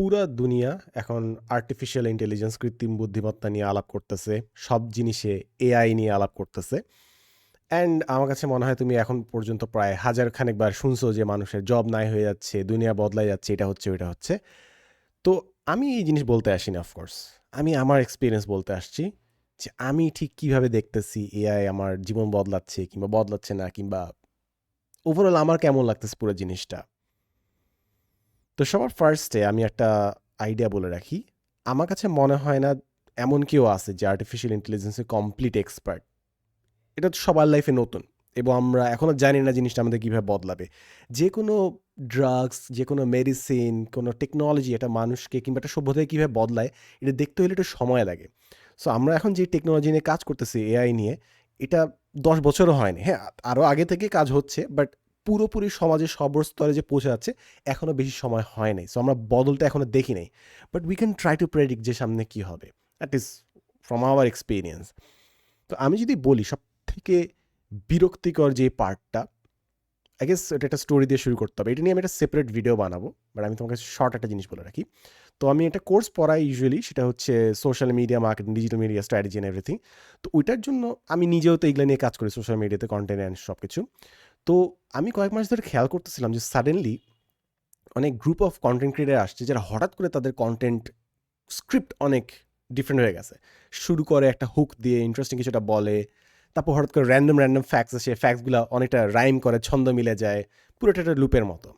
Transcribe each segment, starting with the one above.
পুরা দুনিয়া এখন আর্টিফিশিয়াল ইন্টেলিজেন্স কৃত্রিম বুদ্ধিমত্তা নিয়ে আলাপ করতেছে। সব জিনিসে এআই নিয়ে আলাপ করতেছে। অ্যান্ড আমার কাছে মনে হয় তুমি এখন পর্যন্ত প্রায় হাজার খানেক বার শুনছো যে মানুষের জব নাই হয়ে যাচ্ছে, দুনিয়া বদলাই যাচ্ছে, এটা হচ্ছে, ওইটা হচ্ছে। তো আমি এই জিনিস বলতে আসিনি অফকোর্স। আমি আমার এক্সপেরিয়েন্স বলতে আসছি যে আমি ঠিক কিভাবে দেখতেছি এআই আমার জীবন বদলাচ্ছে কিংবা বদলাচ্ছে না, কিংবা ওভারঅল আমার কেমন লাগতেছে পুরো জিনিসটা। তো সবার ফার্স্টে আমি একটা আইডিয়া বলে রাখি। আমার কাছে মনে হয় না এমন কেউ আছে যে আর্টিফিশিয়াল ইন্টেলিজেন্সে কমপ্লিট এক্সপার্ট। এটা তো সবার লাইফে নতুন, এবং আমরা এখনও জানি না জিনিসটা আমাদের কীভাবে বদলাবে। যে কোনো ড্রাগস, যে কোনো মেডিসিন, কোনো টেকনোলজি এটা মানুষকে কিংবা একটা সভ্যতাকে কীভাবে বদলায়, এটা দেখতে হলে একটু সময় লাগে। সো আমরা এখন যে টেকনোলজি নিয়ে কাজ করতেছি, এআই নিয়ে, এটা 10 বছরও হয়নি। হ্যাঁ, আরও আগে থেকে কাজ হচ্ছে, বাট পুরোপুরি সমাজের সব স্তরে যে পৌঁছে যাচ্ছে এখনও বেশি সময় হয় নাই। সো আমরা বদলটা এখনও দেখি নাই, but we can try to predict যে সামনে কী হবে। That is from our experience. তো আমি যদি বলি সব থেকে বিরক্তিকর যে পার্টটা, আই গেস এটা একটা স্টোরি দিয়ে শুরু করতে হবে। এটা নিয়ে আমি একটা সেপারেট ভিডিও বানাবো, বাট আমি তোমাকে শর্ট একটা জিনিস বলে রাখি। তো আমি একটা কোর্স পড়াই ইউজুয়ালি, সেটা হচ্ছে social media marketing, digital media strategy and everything. তো ওইটার জন্য আমি নিজেও তো এগুলো নিয়ে কাজ করি, সোশ্যাল মিডিয়াতে কন্টেন্ট অ্যান্ড সব কিছু। তো আমি কয়েক মাস ধরে খেয়াল করতেছিলাম যে সাডেনলি অনেক গ্রুপ অফ কন্টেন্ট ক্রিয়েটার আসছে যারা হঠাৎ করে তাদের কন্টেন্ট স্ক্রিপ্ট অনেক ডিফারেন্ট হয়ে গেছে। শুরু করে একটা হুক দিয়ে ইন্টারেস্টিং কিছুটা বলে, তারপর হঠাৎ করে র্যান্ডম ফ্যাক্টস আসে, ফ্যাক্টসগুলো অনেকটা রাইম করে, ছন্দ মিলে যায়, পুরোটা একটা লুপের মতো।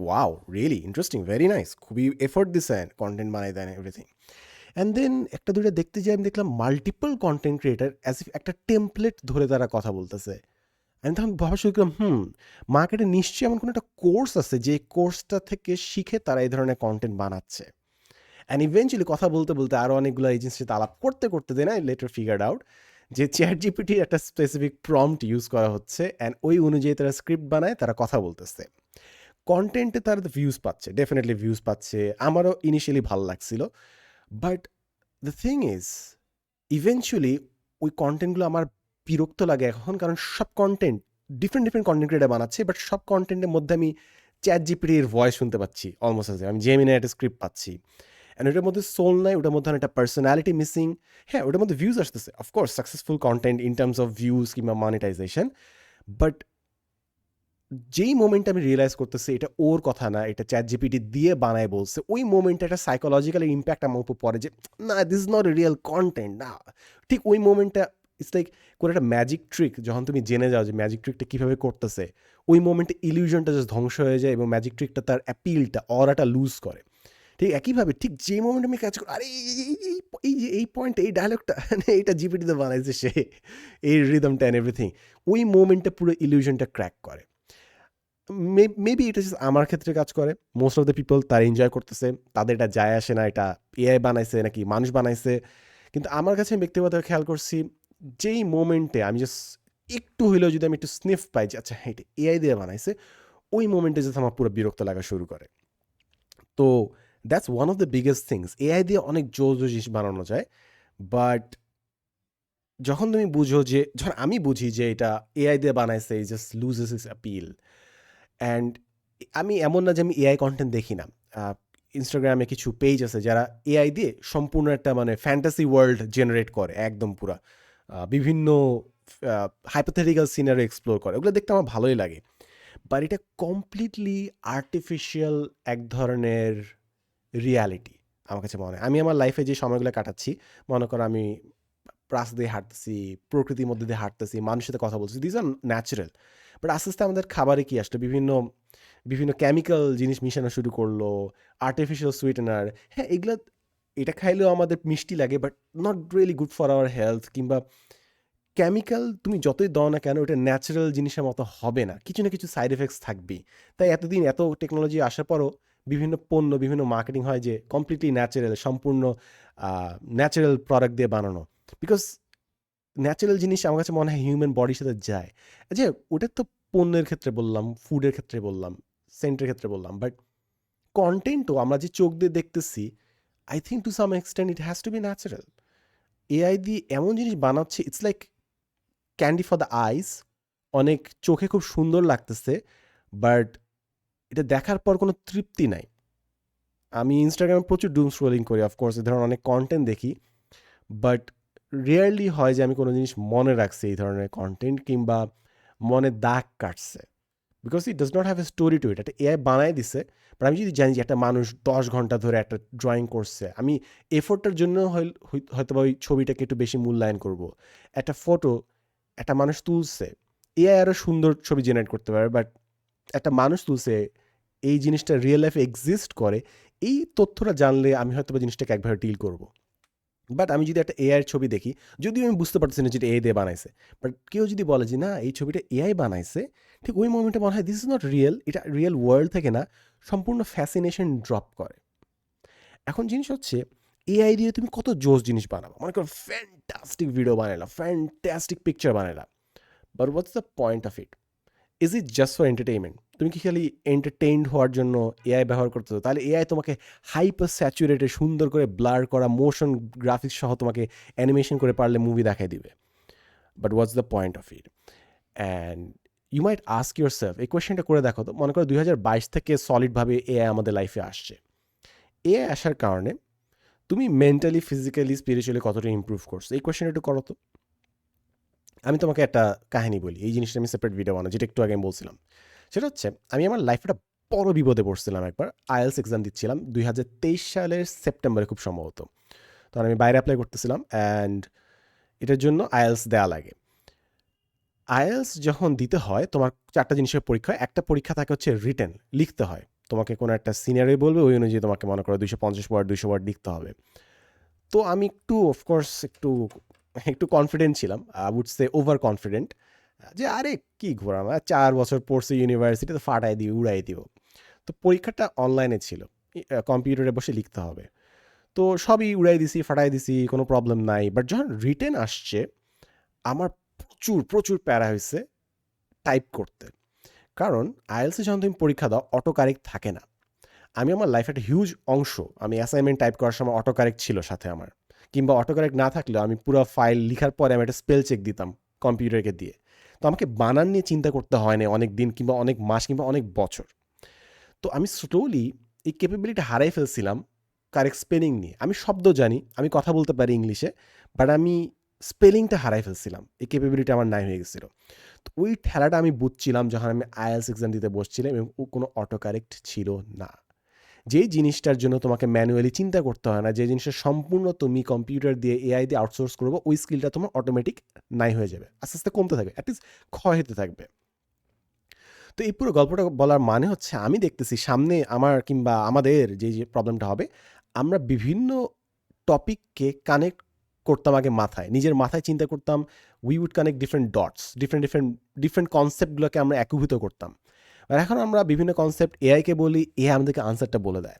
Wow, really interesting, very nice, খুবই এফোর্ট দিছে কন্টেন্ট বানাই দেন এভরিথিং। অ্যান্ড দেন একটা দুইটা দেখতে যাই, আমি দেখলাম multiple content creator as if একটা টেমপ্লেট ধরে তারা কথা বলতেছে। আমি তখন ভাবা শুরু করলাম, মার্কেটে নিশ্চয়ই এমন কোনো একটা কোর্স আছে যে কোর্সটা থেকে শিখে তারা এই ধরনের কন্টেন্ট বানাচ্ছে। অ্যান্ড ইভেনচুয়ালি কথা বলতে বলতে আরও অনেকগুলো এজেন্সির সাথে আলাপ করতে করতে then I later figured out যে চ্যাট জিপিটির একটা স্পেসিফিক প্রম্পট ইউজ করা হচ্ছে, অ্যান্ড ওই অনুযায়ী তারা স্ক্রিপ্ট বানায়, তারা কথা বলতেছে। কন্টেন্টে তারা ভিউজ পাচ্ছে, ডেফিনেটলি ভিউজ পাচ্ছে, আমারও ইনিশিয়ালি ভালো লাগছিল। But the thing is, eventually ওই কন্টেন্টগুলো আমার বিরক্ত লাগে এখন, কারণ সব কন্টেন্ট ডিফারেন্ট কন্টেন্ট ক্রিয়েটার বানাচ্ছে, বাট সব কন্টেন্টের মধ্যে আমি চ্যাট জিপিটির ভয়েস শুনতে পাচ্ছি অলমোস্ট, আমি জেমিনাই একটা স্ক্রিপ্ট পাচ্ছি। অ্যান্ড ওটার মধ্যে সোল নাই, ওটার মধ্যে একটা পার্সোনালিটি মিসিং। হ্যাঁ, ওটার মধ্যে ভিউজ আসতেছে, of course successful contained in terms of views কিংবা মনিটাইজেশন, বাট যেই মোমেন্টে আমি রিয়েলাইজ করতেছি এটা ওর কথা না, এটা চ্যাট জিপিটি দিয়ে বানায় বলছে, ওই মোমেন্টে একটা সাইকোলজিক্যাল ইম্প্যাক্ট আমার উপর পড়ে যে না, this is not real content না। ঠিক ওই মোমেন্টটা ইটস লাইক কোনো একটা ম্যাজিক ট্রিক, যখন তুমি জেনে যাও যে ম্যাজিক ট্রিকটা কীভাবে করতেছে, ওই মোমেন্টে ইলিউশনটা জাস্ট ধ্বংস হয়ে যায় এবং ম্যাজিক ট্রিকটা তার অ্যাপিলটা, অরাটা লুজ করে। ঠিক একইভাবে ঠিক যে মোমেন্টে আমি কাজ করি, আরে এই যে এই পয়েন্ট, এই ডায়লগটা এইটা জিপিটিতে বানাইছে সে, এই রিদমটা অ্যান্ড এভরিথিং, ওই মোমেন্টে পুরো ইলিউশনটা ক্র্যাক করে। মেবি এটা জাস্ট আমার ক্ষেত্রে কাজ করে। মোস্ট অফ দ্য পিপল তারা এনজয় করতেছে, তাদের এটা যায় আসে না এটা এআই বানাইছে নাকি মানুষ বানাইছে। কিন্তু আমার কাছে আমি ব্যক্তিগতভাবে খেয়াল করছি, যেই মোমেন্টে আমি জাস্ট একটু হইলেও যদি আমি একটু স্নিফ পাই যে আচ্ছা হ্যাঁ এটা এআই দিয়ে বানাইছে, ওই মোমেন্টে জাস্ট আমার পুরো বিরক্ত লাগা শুরু করে। তো that's one of the biggest things. AI দিয়ে অনেক জোস জিনিস বানানো যায়, বাট যখন তুমি বুঝো যে, যখন আমি বুঝি যে এটা এআই দিয়ে বানাইছে, it just loses its appeal. And আমি এমন না যে আমি এআই কনটেন্ট দেখি না। ইনস্টাগ্রামে কিছু পেজ আছে যারা এআই দিয়ে সম্পূর্ণ একটা মানে ফ্যান্টাসি ওয়ার্ল্ড জেনারেট করে একদম পুরা। বিভিন্ন হাইপোথেটিক্যাল সিনারি এক্সপ্লোর করে। ওগুলো দেখতে আমার ভালোই লাগে। বাট এটা কমপ্লিটলি আর্টিফিশিয়াল এক ধরনের রিয়ালিটি আমার কাছে মনে হয়। আমি আমার লাইফে যে সময়গুলো কাটাচ্ছি, মনে করো আমি রাস্তা দিয়ে হাঁটতেছি, প্রকৃতির মধ্যে দিয়ে হাঁটতেছি, মানুষের সাথে কথা বলছি, দিস আর ন্যাচারাল। বাট আস্তে আস্তে আমাদের খাবারে কি আসলো, বিভিন্ন বিভিন্ন কেমিক্যাল জিনিস মিশানো শুরু করলো, আর্টিফিশিয়াল সুইটেনার। হ্যাঁ, এগুলো এটা খাইলেও আমাদের মিষ্টি লাগে, but not really good for our health. কিংবা কেমিক্যাল তুমি যতই দাও না কেন, এটা ন্যাচারাল জিনিসের মতো হবে না, কিছু না কিছু সাইড এফেক্টস থাকবেই। তাই এতদিন এত টেকনোলজি আসার পরও বিভিন্ন পণ্য, বিভিন্ন মার্কেটিং হয় যে কমপ্লিটলি ন্যাচারাল, সম্পূর্ণ ন্যাচারাল প্রোডাক্ট দিয়ে বানানো। বিকজ ন্যাচারাল জিনিস আমার কাছে মনে হয় হিউম্যান বডির সাথে যায়। যে ওটা তো পণ্যের ক্ষেত্রে বললাম, ফুডের ক্ষেত্রে বললাম, সেন্টের ক্ষেত্রে বললাম, বাট কন্টেন্টও আমরা যে চোখ দিয়ে দেখতেছি, I think to some extent it has to be natural. AI দিয়ে এমন জিনিস বানাচ্ছে, it's like candy for the eyes. অনেক চোখে খুব সুন্দর লাগতেছে, বাট এটা দেখার পর কোনো তৃপ্তি নাই। আমি ইনস্টাগ্রামে প্রচুর ডুম স্ক্রোলিং করি, অফকোর্স এই ধরনের অনেক কন্টেন্ট দেখি, বাট রেয়ারলি হয় যে আমি কোনো জিনিস মনে রাখছি এই ধরনের কন্টেন্ট, কিংবা মনে দাগ কাটছে, because it does not have a story to it. একটা এআই বানায় দিছে, বাট আমি যদি জানি যে একটা মানুষ 10 ঘন্টা ধরে একটা ড্রয়িং করছে, আমি এফোর্টটার জন্য হয়তো বা ওই ছবিটাকে একটু বেশি মূল্যায়ন করব। একটা ফটো একটা মানুষ তুলছে, এআই আরও সুন্দর ছবি জেনারেট করতে পারে, বাট একটা মানুষ তুলছে, এই জিনিসটা রিয়েল লাইফে এক্সিস্ট করে, এই তথ্যটা জানলে আমি হয়তো বা জিনিসটাকে একভাবে ডিল করব। বাট আমি যদি একটা এআইয়ের ছবি দেখি, যদিও আমি বুঝতে পারতেছি না যেটা এআই দিয়ে বানাইছে, বাট কেউ যদি বলে যে না এই ছবিটা এআই বানাইছে, ঠিক ওই মোমেন্টে মনে হয় দিস ইজ নট রিয়েল, এটা রিয়েল ওয়ার্ল্ড থেকে না, সম্পূর্ণ ফ্যাসিনেশন ড্রপ করে। এখন জিনিস হচ্ছে, এআই দিয়ে তুমি কত জোস জিনিস বানাবো, মনে করো ফ্যান্টাস্টিক ভিডিও বানাইলা, ফ্যান্টাস্টিক পিকচার বানাইলা, but what's the point of it? Is it just for entertainment? তুমি কি খালি এন্টারটেইনড হওয়ার জন্য এআই ব্যবহার করতেছো? তাহলে এআই তোমাকে হাইপার স্যাচুরেটেড, সুন্দর করে ব্লার করা মোশন গ্রাফিক্স সহ তোমাকে অ্যানিমেশন করে পারলে মুভি দেখাই দিবে। But what's the point of it? And you might ask yourself, এই কোয়েশ্চেনটা করে দেখো তো। মনে করো 2022 থেকে সলিডভাবে এআই আমাদের লাইফে আসছে। এআই আসার কারণে তুমি মেন্টালি, ফিজিক্যালি, স্পিরিচুয়ালি কতটা ইমপ্রুভ করছো, এই কোয়েশ্চেনটা একটু করো তো। আমি তোমাকে একটা কাহিনী বলি, এই জিনিসটা আমি সেপারেট ভিডিও বানাবো, যেটা একটু আগে আমি বলছিলাম। সেটা হচ্ছে, আমি আমার লাইফে একটা বড় বিপদে পড়ছিলাম একবার। আইএলস এক্সাম দিচ্ছিলাম 2023 সালের সেপ্টেম্বরে খুব সম্ভবত। তখন আমি বাইরে অ্যাপ্লাই করতেছিলাম, অ্যান্ড এটার জন্য আইএলস দেওয়া লাগে। আইএলস যখন দিতে হয়, তোমার 4টা জিনিসের পরীক্ষা হয়। একটা পরীক্ষা থাকে হচ্ছে রিটেন, লিখতে হয়। তোমাকে কোনো একটা সিনিয়রে বলবে, ওই অনুযায়ী তোমাকে মনে করো 250 ওয়ার্ড 200 ওয়ার্ড লিখতে হবে। তো আমি একটু অফকোর্স একটু একটু কনফিডেন্ট ছিলাম, উড সে ওভার কনফিডেন্ট, যে আরে কি ঘোরাম, 4 বছর পড়ছি ইউনিভার্সিটিতে, ফাটাই দিব, উড়াই দিব। তো পরীক্ষাটা অনলাইনে ছিল, কম্পিউটারে বসে লিখতে হবে। তো সবই উড়াই দিছি, ফাটাই দিছি, কোনো প্রবলেম নাই। বাট যখন রিটেন আসছে, আমার প্রচুর প্রচুর প্যারা হয়েছে টাইপ করতে। কারণ আইএলসে যখন তুমি পরীক্ষা দাও, অটো কারেক্ট থাকে না। আমি আমার লাইফে একটা হিউজ অংশ, আমি অ্যাসাইনমেন্ট টাইপ করার সময় অটো কারেক্ট ছিল সাথে আমার, কিংবা অটো কারেক্ট না থাকলেও আমি পুরো ফাইল লিখার পরে আমি একটা স্পেল চেক দিতাম কম্পিউটারকে দিয়ে। তো আমাকে বানান নিয়ে চিন্তা করতে হয় না অনেক দিন, কিংবা অনেক মাস, কিংবা অনেক বছর। তো আমি স্লোলি এই ক্যাপাবিলিটি হারাই ফেলছিলাম কারেক্ট স্পেলিং নিয়ে। আমি শব্দ জানি, আমি কথা বলতে পারি ইংলিশে, বাট আমি স্পেলিংটা হারাই ফেলছিলাম, এই ক্যাপাবিলিটি আমার নাই হয়ে গেছিলো। তো ওই ঠেলাটা আমি বুঝছিলাম যখন আমি আইএলস এক্সাম দিতে বসছিলাম, এবং কোনো অটো কারেক্ট ছিল না। যেই জিনিসটার জন্য তোমাকে ম্যানুয়ালি চিন্তা করতে হয় না, যে জিনিসটা সম্পূর্ণ তুমি কম্পিউটার দিয়ে, এআই দিয়ে আউটসোর্স করবো, ওই স্কিলটা তোমার অটোমেটিক নাই হয়ে যাবে, আস্তে আস্তে কমতে থাকবে, অ্যাটলিস্ট ক্ষয় হতে থাকবে। তো এই পুরো গল্পটা বলার মানে হচ্ছে, আমি দেখতেছি সামনে আমার কিংবা আমাদের যে প্রবলেমটা হবে, আমরা বিভিন্ন টপিককে কানেক্ট করতাম আগে মাথায়, নিজের মাথায় চিন্তা করতাম, we would connect different dots, different কনসেপ্টগুলোকে আমরা একীভূত করতাম। আর এখন আমরা বিভিন্ন কনসেপ্ট এআইকে বলি, এআই আমাদেরকে আনসারটা বলে দেয়।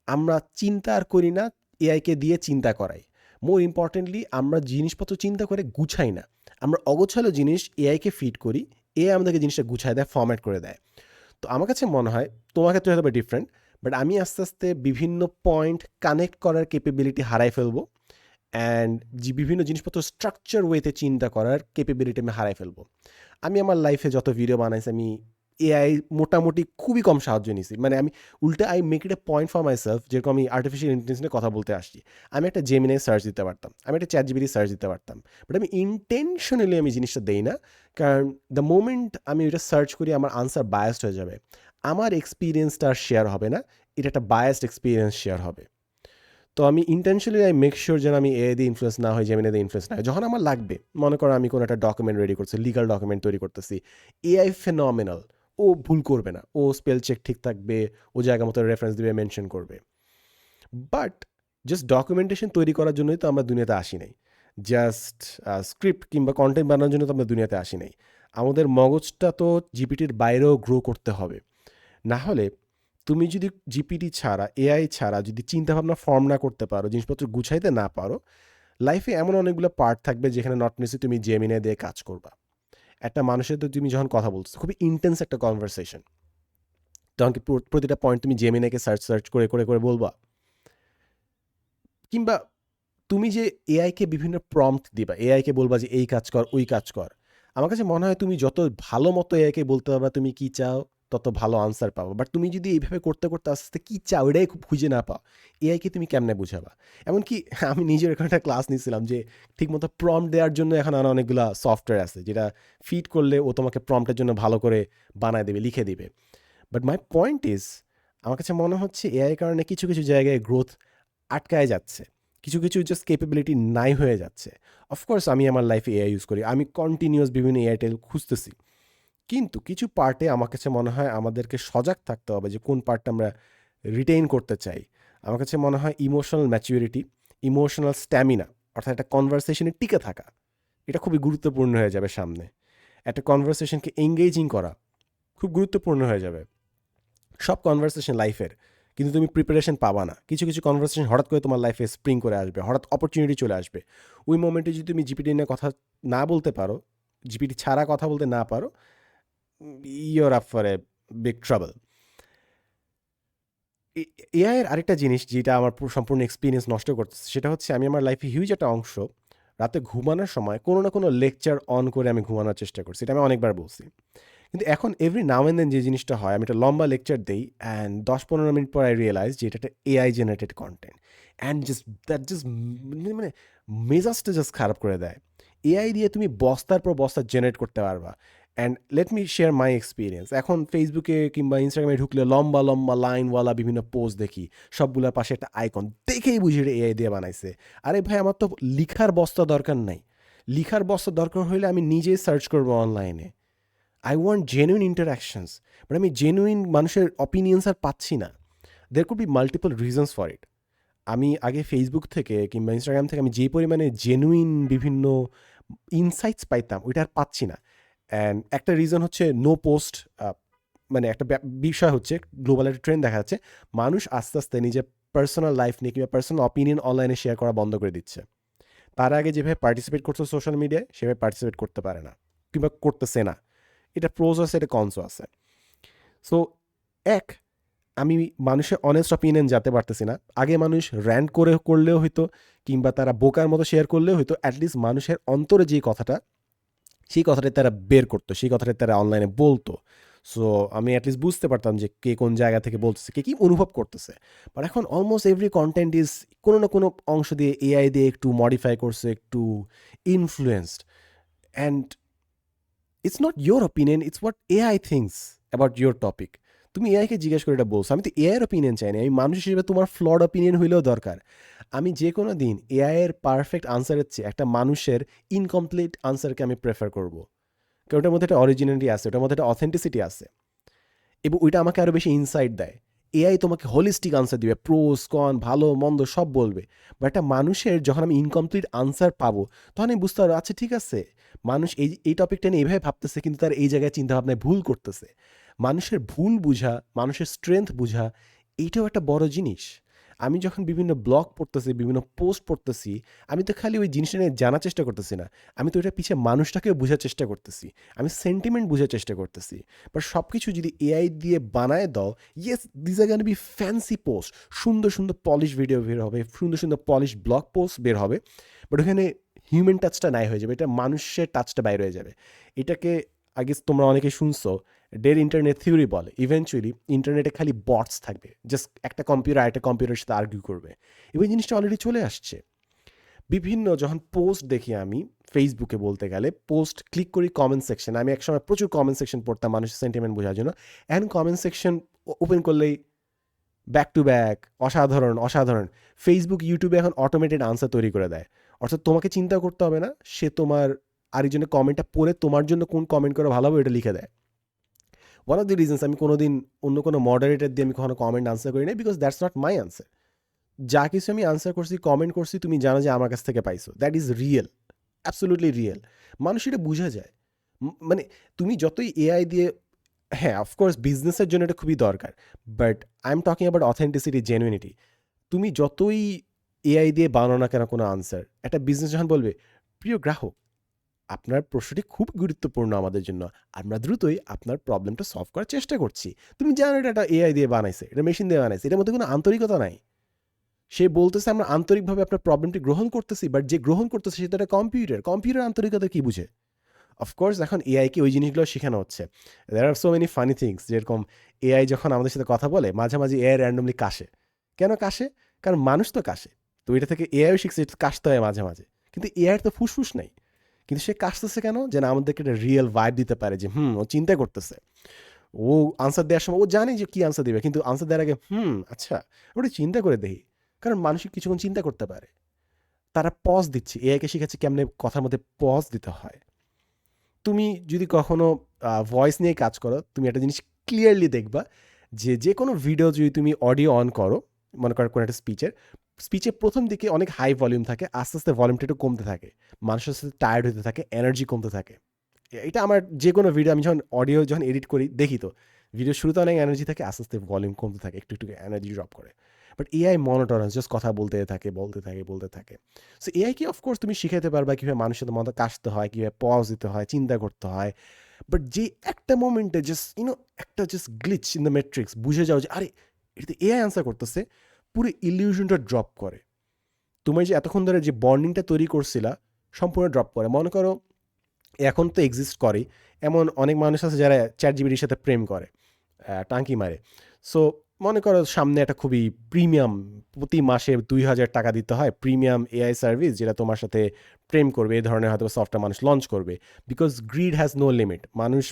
আমরা চিন্তা আর করি না, এআইকে দিয়ে চিন্তা করাই। মোর ইম্পর্টেন্টলি, আমরা জিনিসপত্র চিন্তা করে গুছাই না, আমরা অগোছালো জিনিস এআইকে ফিড করি, এআই আমাদেরকে জিনিসটা গুছায় দেয়, ফরম্যাট করে দেয়। তো আমার কাছে মনে হয় তোমার ক্ষেত্রে হয়তো ডিফারেন্ট, বাট আমি আস্তে আস্তে বিভিন্ন পয়েন্ট কানেক্ট করার ক্যাপেবিলিটি হারাই ফেলবো, অ্যান্ড যে বিভিন্ন জিনিসপত্র স্ট্রাকচার ওয়েতে চিন্তা করার ক্যাপেবিলিটি আমি হারাই ফেলবো। আমি আমার লাইফে যত ভিডিও বানাইছি, আমি এআই মোটামুটি খুবই কম সাহায্য নিয়েছি। মানে আমি উল্টা, I make it A point for my self, যেরকম আমি আর্টিফিশিয়াল ইন্টেলিজেন্স নিয়ে কথা বলতে আসছি, আমি একটা জেমিনাই সার্চ দিতে পারতাম, আমি একটা চ্যাট জিপিটি সার্চ দিতে পারতাম, বাট আমি ইন্টেনশনালি আমি জিনিসটা দেই না। কারণ দ্য মোমেন্ট আমি ওইটা সার্চ করি, আমার আনসার বায়াসড হয়ে যাবে, আমার এক্সপিরিয়েন্সটা আর শেয়ার হবে না, এটা একটা বায়াসড এক্সপিরিয়েন্স শেয়ার হবে। তো আমি ইন্টেনশনালি আই মেক শিওর যেন আমি এআই দিয়ে ইনফ্লুয়েন্স না হয়, জেমিনাই দিয়ে ইনফ্লুয়েন্স না হয়। যখন আমার লাগবে, মনে করো আমি কোনো একটা ডকুমেন্ট রেডি করছি, লিগাল ডকুমেন্ট তৈরি করতেছি, এআই ফেনোমেনাল, ও ভুল করবে না, ও স্পেল চেক ঠিক থাকবে, ও জায়গা মতো রেফারেন্স দিবে, মেনশন করবে। বাট জাস্ট ডকুমেন্টেশন তৈরি করার জন্যই তো আমরা দুনিয়াতে আসি নাই, জাস্ট স্ক্রিপ্ট কিংবা কন্টেন্ট বানানোর জন্য তো আমরা দুনিয়াতে আসি নাই। আমাদের মগজটা তো জিপিটির বাইরেও গ্রো করতে হবে। না হলে তুমি যদি জিপিটি ছাড়া, এআই ছাড়া যদি চিন্তাভাবনা ফর্ম না করতে পারো, জিনিসপত্র গুছাইতে না পারো, লাইফে এমন অনেকগুলো পার্ট থাকবে যেখানে নট নেসেসারি তুমি জেমিনাই দিয়ে কাজ করবা। একটা মানুষের তো তুমি যখন কথা বলছো, খুবই ইন্টেন্স একটা কনভারসেশন, তখন কি প্রতিটা পয়েন্ট তুমি জেমিনাইকে সার্চ করে করে করে বলবা? কিংবা তুমি যে এআইকে বিভিন্ন প্রম্পট দিবা, এআইকে বলবা যে এই কাজ কর, ওই কাজ কর, আমার কাছে মনে হয় তুমি যত ভালো মতো এআইকে বলতে পারবা তুমি কি চাও, তত ভালো আনসার পাবা। বাট তুমি যদি এইভাবে করতে করতে আস্তে আস্তে কী চাও এটাই খুব খুঁজে না পাও, এআইকে তুমি কেমনে বুঝাবা? এমনকি আমি নিজের এখানে একটা ক্লাস নিয়েছিলাম যে ঠিকমতো প্রম্পট দেওয়ার জন্য এখন আরও অনেকগুলো সফটওয়্যার আছে যেটা ফিড করলে ও তোমাকে প্রম্পটের জন্য ভালো করে বানায় দেবে, লিখে দিবে। বাট মাই পয়েন্ট ইজ, আমার কাছে মনে হচ্ছে এআই কারণে কিছু কিছু জায়গায় গ্রোথ আটকায় যাচ্ছে, কিছু কিছু জাস্ট কেপেবিলিটি নাই হয়ে যাচ্ছে। অফকোর্স আমি আমার লাইফে এআই ইউজ করি, আমি কন্টিনিউয়াস বিভিন্ন এআই টেল খুঁজতেছি, কিন্তু কিছু পার্টে আমার কাছে মনে হয় আমাদেরকে সজাগ থাকতে হবে যে কোন পার্টটা আমরা রিটেইন করতে চাই। আমার কাছে মনে হয় ইমোশনাল ম্যাচুরিটি, ইমোশনাল স্ট্যামিনা, অর্থাৎ একটা কনভারসেশনে টিকে থাকা, এটা খুবই গুরুত্বপূর্ণ হয়ে যাবে সামনে। একটা কনভারসেশনকে এঙ্গেজিং করা খুব গুরুত্বপূর্ণ হয়ে যাবে সব কনভারসেশন লাইফের। কিন্তু তুমি প্রিপারেশন পাবা না, কিছু কিছু কনভারসেশন হঠাৎ করে তোমার লাইফে স্প্রিং করে আসবে, হঠাৎ অপরচুনিটি চলে আসবে। ওই মোমেন্টে যদি তুমি জিপিটি নিয়ে কথা না বলতে পারো, জিপিটি ছাড়া কথা বলতে না পারো, your up for a big trouble. AI এর আরেকটা জিনিস যেটা আমার সম্পূর্ণ এক্সপিরিয়েন্স নষ্ট করতেছে, সেটা হচ্ছে আমি আমার লাইফে হিউজ একটা অংশ রাতে ঘুমানোর সময় কোনো না কোনো লেকচার অন করে আমি ঘুমানোর চেষ্টা করছি, এটা আমি অনেকবার বলছি। কিন্তু এখন এভরি নাও অ্যান্ড দেন যে জিনিসটা হয়, আমি একটা লম্বা লেকচার দিই অ্যান্ড 10-15 মিনিট পর আই রিয়েলাইজ যে এটা একটা AI generated content, and just মানে মেজাজটা জাস্ট খারাপ করে দেয়। এআই দিয়ে তুমি বস্তার পর বস্তা জেনারেট করতে পারবা। And let me share my experience. এখন ফেসবুকে কিংবা ইনস্টাগ্রামে ঢুকলে লম্বা লম্বা লাইনওয়ালা বিভিন্ন পোস্ট দেখি, সবগুলোর পাশে একটা আইকন, দেখেই বুঝি এটা এআই দিয়ে বানাইছে। আরে ভাই, আমার তো লিখার বস্তা দরকার নাই। লিখার বস্তা দরকার হলে আমি নিজেই সার্চ করবো অনলাইনে। I want genuine interactions, but আমি জেনুইন মানুষের অপিনিয়ন্স আর পাচ্ছি না। There could be multiple reasons for it. আমি আগে ফেসবুক থেকে কিংবা ইনস্টাগ্রাম থেকে আমি যে পরিমাণে জেনুইন বিভিন্ন ইনসাইটস পাইতাম, ওইটা আর পাচ্ছি না। অ্যান্ড একটা রিজন হচ্ছে নো পোস্ট, মানে একটা বিষয় হচ্ছে গ্লোবাল একটা ট্রেন্ড দেখা যাচ্ছে, মানুষ আস্তে আস্তে নিজের পার্সোনাল লাইফ নিয়ে কিংবা পার্সোনাল অপিনিয়ন অনলাইনে শেয়ার করা বন্ধ করে দিচ্ছে। তার আগে যেভাবে পার্টিসিপেট করছে সোশ্যাল মিডিয়ায়, সেভাবে পার্টিসিপেট করতে পারে না কিংবা করতেছে না। এটা প্রোজ আছে, এটা কনসও আছে। সো এক, আমি মানুষের অনেস্ট অপিনিয়ন জানতে পারতেছি না। আগে মানুষ র্যান্ট করে করলেও হয়তো, কিংবা তারা বোকার মতো শেয়ার করলেও হয়তো, অ্যাটলিস্ট মানুষের অন্তরে যে কথাটা, সেই কথাটা তারা বের করতো, সেই কথাটা তারা অনলাইনে বলতো। সো আমি অ্যাটলিস্ট বুঝতে পারতাম যে কে কোন জায়গা থেকে বলতেছে, কে কী অনুভব করতেছে। বাট এখন অলমোস্ট এভরি কন্টেন্ট ইজ কোনো না কোনো অংশ দিয়ে এআই দিয়ে একটু মডিফাই করছে, একটু influenced. And it's not your opinion, it's what AI things about your topic. তুমি এআইকে জিজ্ঞেস করে এটা বলছো, আমি তো এআইয়ের ওপিনিয়ন চাই না। আমি মানুষ হিসেবে তোমার ফ্লড ওপিনিয়ন হইলেও দরকার। আমি যে কোনো দিন এআইয়ের পারফেক্ট আনসারের চেয়ে একটা মানুষের ইনকমপ্লিট আনসারকে আমি প্রেফার করবো, কারণ ওটার মধ্যে একটা অরিজিনালিটি আছে, ওটার মধ্যে একটা অথেন্টিসিটি আছে, এবং ওইটা আমাকে আরও বেশি ইনসাইট দেয়। এআই তোমাকে হোলিস্টিক আনসার দিবে, প্রোস কন ভালো মন্দ সব বলবে। বাট একটা মানুষের যখন আমি ইনকমপ্লিট আনসার পাবো, তখন আমি বুঝতে পারবো আচ্ছা ঠিক আছে, মানুষ এই টপিকটা নিয়ে এইভাবে ভাবতেছে, কিন্তু তার এই জায়গায় চিন্তাভাবনায় ভুল করতেছে। মানুষের ভুল বুঝা, মানুষের স্ট্রেংথ বুঝা, এইটাও একটা বড় জিনিস। আমি যখন বিভিন্ন ব্লগ পড়তেছি, বিভিন্ন পোস্ট পড়তেছি, আমি তো খালি ওই জিনিসটা নিয়ে জানার চেষ্টা করতেছি না, আমি তো ওইটার পিছিয়ে মানুষটাকেও বোঝার চেষ্টা করতেছি, আমি সেন্টিমেন্ট বোঝার চেষ্টা করতেছি। বাট সব কিছু যদি এআই দিয়ে বানায় দাও, yes this are can be fancy post, সুন্দর সুন্দর পলিশ ভিডিও বের হবে, সুন্দর সুন্দর পলিশ ব্লগ পোস্ট বের হবে, বাট ওখানে হিউম্যান টাচটা নাই হয়ে যাবে, এটা মানুষের টাচটা বাইরে হয়ে যাবে। এটাকে আগে তোমরা অনেকে শুনছো, ডের ইন্টারনেট থিওরি বলে। ইভেনচুয়ালি ইন্টারনেটে খালি বটস থাকবে, জাস্ট একটা কম্পিউটার আরেকটা কম্পিউটারের সাথে আর্গিউ করবে। এবং এই জিনিসটা অলরেডি চলে আসছে। বিভিন্ন যখন পোস্ট দেখি আমি ফেসবুকে, বলতে গেলে পোস্ট ক্লিক করি কমেন্ট সেকশন, আমি একসময় প্রচুর কমেন্ট সেকশন পড়তাম মানুষের সেন্টিমেন্ট বোঝার জন্য। এখন কমেন্ট সেকশন ওপেন করলেই ব্যাক টু ব্যাক অসাধারণ অসাধারণ। ফেসবুক ইউটিউবে এখন অটোমেটেড আনসার তৈরি করে দেয়, অর্থাৎ তোমাকে চিন্তা করতে হবে না, সে তোমার আরেকজনের কমেন্টটা পড়ে তোমার জন্য কোন কমেন্ট করে ভালো হবে এটা লিখে দেয়। ওয়ান অফ দি রিজনস আমি কোনোদিন অন্য কোনো মডারেটার দিয়ে আমি কখনো কমেন্ট আনসার করি না, because that's not my answer. যা কিছু আমি আনসার করছি, কমেন্ট করছি, তুমি জানো যে আমার কাছ থেকে পাইছো, that is real, absolutely real. মানুষ এটা বোঝা যায়। মানে তুমি যতই এআই দিয়ে, হ্যাঁ অফকোর্স বিজনেসের জন্য এটা খুবই দরকার, but I am talking about authenticity, genuinity. তুমি যতই এআই দিয়ে বানাও না কেন কোনো আনসার, একটা বিজনেস যখন বলবে প্রিয় গ্রাহক, আপনার প্রশ্নটি খুব গুরুত্বপূর্ণ আমাদের জন্য, আমরা দ্রুতই আপনার প্রবলেমটা সলভ করার চেষ্টা করছি। তুমি জানো এটা একটা এআই দিয়ে বানাইছে, এটা মেশিন দিয়ে বানাইছে, এটার মধ্যে কোনো আন্তরিকতা নাই। সে বলতেছে আমরা আন্তরিকভাবে আপনার প্রবলেমটি গ্রহণ করতেছি, বাট যে গ্রহণ করতেছে সেটা একটা কম্পিউটার। কম্পিউটার আন্তরিকতা কি বুঝে? অফকোর্স এখন এআইকে ওই জিনিসগুলো শেখানো হচ্ছে। দেয়ার আর সো মেনি ফানি থিংস, যেরকম এআই যখন আমাদের সাথে কথা বলে মাঝে মাঝে এআই র্যান্ডমলি কাশে। কেন কাশে? কারণ মানুষ তো কাশে। তো এটা থেকে এআইও শিখছে এটা কাশতে হয় মাঝে মাঝে। কিন্তু এআইয়ের তো ফুসফুস নাই। কিন্তু সে কাশতেছে কেন? যেন আমাদেরকে একটা রিয়েল ভাইব দিতে পারে যে ও চিন্তা করতেছে। ও আনসার দেওয়ার সময় ও জানে যে কি আনসার দিবে, কিন্তু আনসার দেওয়ার আগে আচ্ছা ওটা চিন্তা করে দেখি। কারণ মানুষিক কিছুক্ষণ চিন্তা করতে পারে। তারা পজ দিচ্ছে, এআইকে শিখাচ্ছে কেমনে কথার মধ্যে পজ দিতে হয়। তুমি যদি কখনো ভয়েস নিয়ে কাজ করো, তুমি একটা জিনিস ক্লিয়ারলি দেখবা যে যে কোনো ভিডিও যদি তুমি অডিও অন করো, মনে করো কোনো একটা স্পিচের প্রথম দিকে অনেক হাই ভলিউম থাকে, আস্তে আস্তে ভলিউমটা একটু কমতে থাকে, মানুষের সাথে টায়ার্ড হতে থাকে, এনার্জি কমতে থাকে। এটা আমার যে কোনো ভিডিও আমি যখন অডিও যখন এডিট করি দেখি তো, ভিডিও শুরুতে অনেক এনার্জি থাকে, আস্তে আস্তে ভলিউম কমতে থাকে, একটু একটু এনার্জি ড্রপ করে। বাট এআই মনোটোনাস, জাস্ট কথা বলতে থাকে বলতে থাকে বলতে থাকে। সো এআইকে অফকোর্স তুমি শিখাতে পারবা কীভাবে মানুষের মতো কাশতে হয়, কীভাবে পজ দিতে হয়, চিন্তা করতে হয়। বাট যে একটা মোমেন্টে জাস্ট একটা just glitch in the matrix বুঝে যাও যে আরে এটাতে এআই আনসার করতেছে, পুরো ইলিউশনটা ড্রপ করে। তুমি যে এতক্ষণ ধরে যে বন্ডিংটা তৈরি করছিলা সম্পূর্ণ ড্রপ করে। মনে করো এখন তো এক্সিস্ট করে এমন অনেক মানুষ আছে যারা চ্যাট জিপিটির সাথে প্রেম করে, টাঙ্কি মারে। সো মনে করো সামনে একটা খুবই প্রিমিয়াম, প্রতি মাসে 2,000 টাকা দিতে হয় প্রিমিয়াম এআই সার্ভিস, যেটা তোমার সাথে প্রেম করবে, এই ধরনের হয়তো সফটওয়্যার মানুষ লঞ্চ করবে। Because greed has no limit,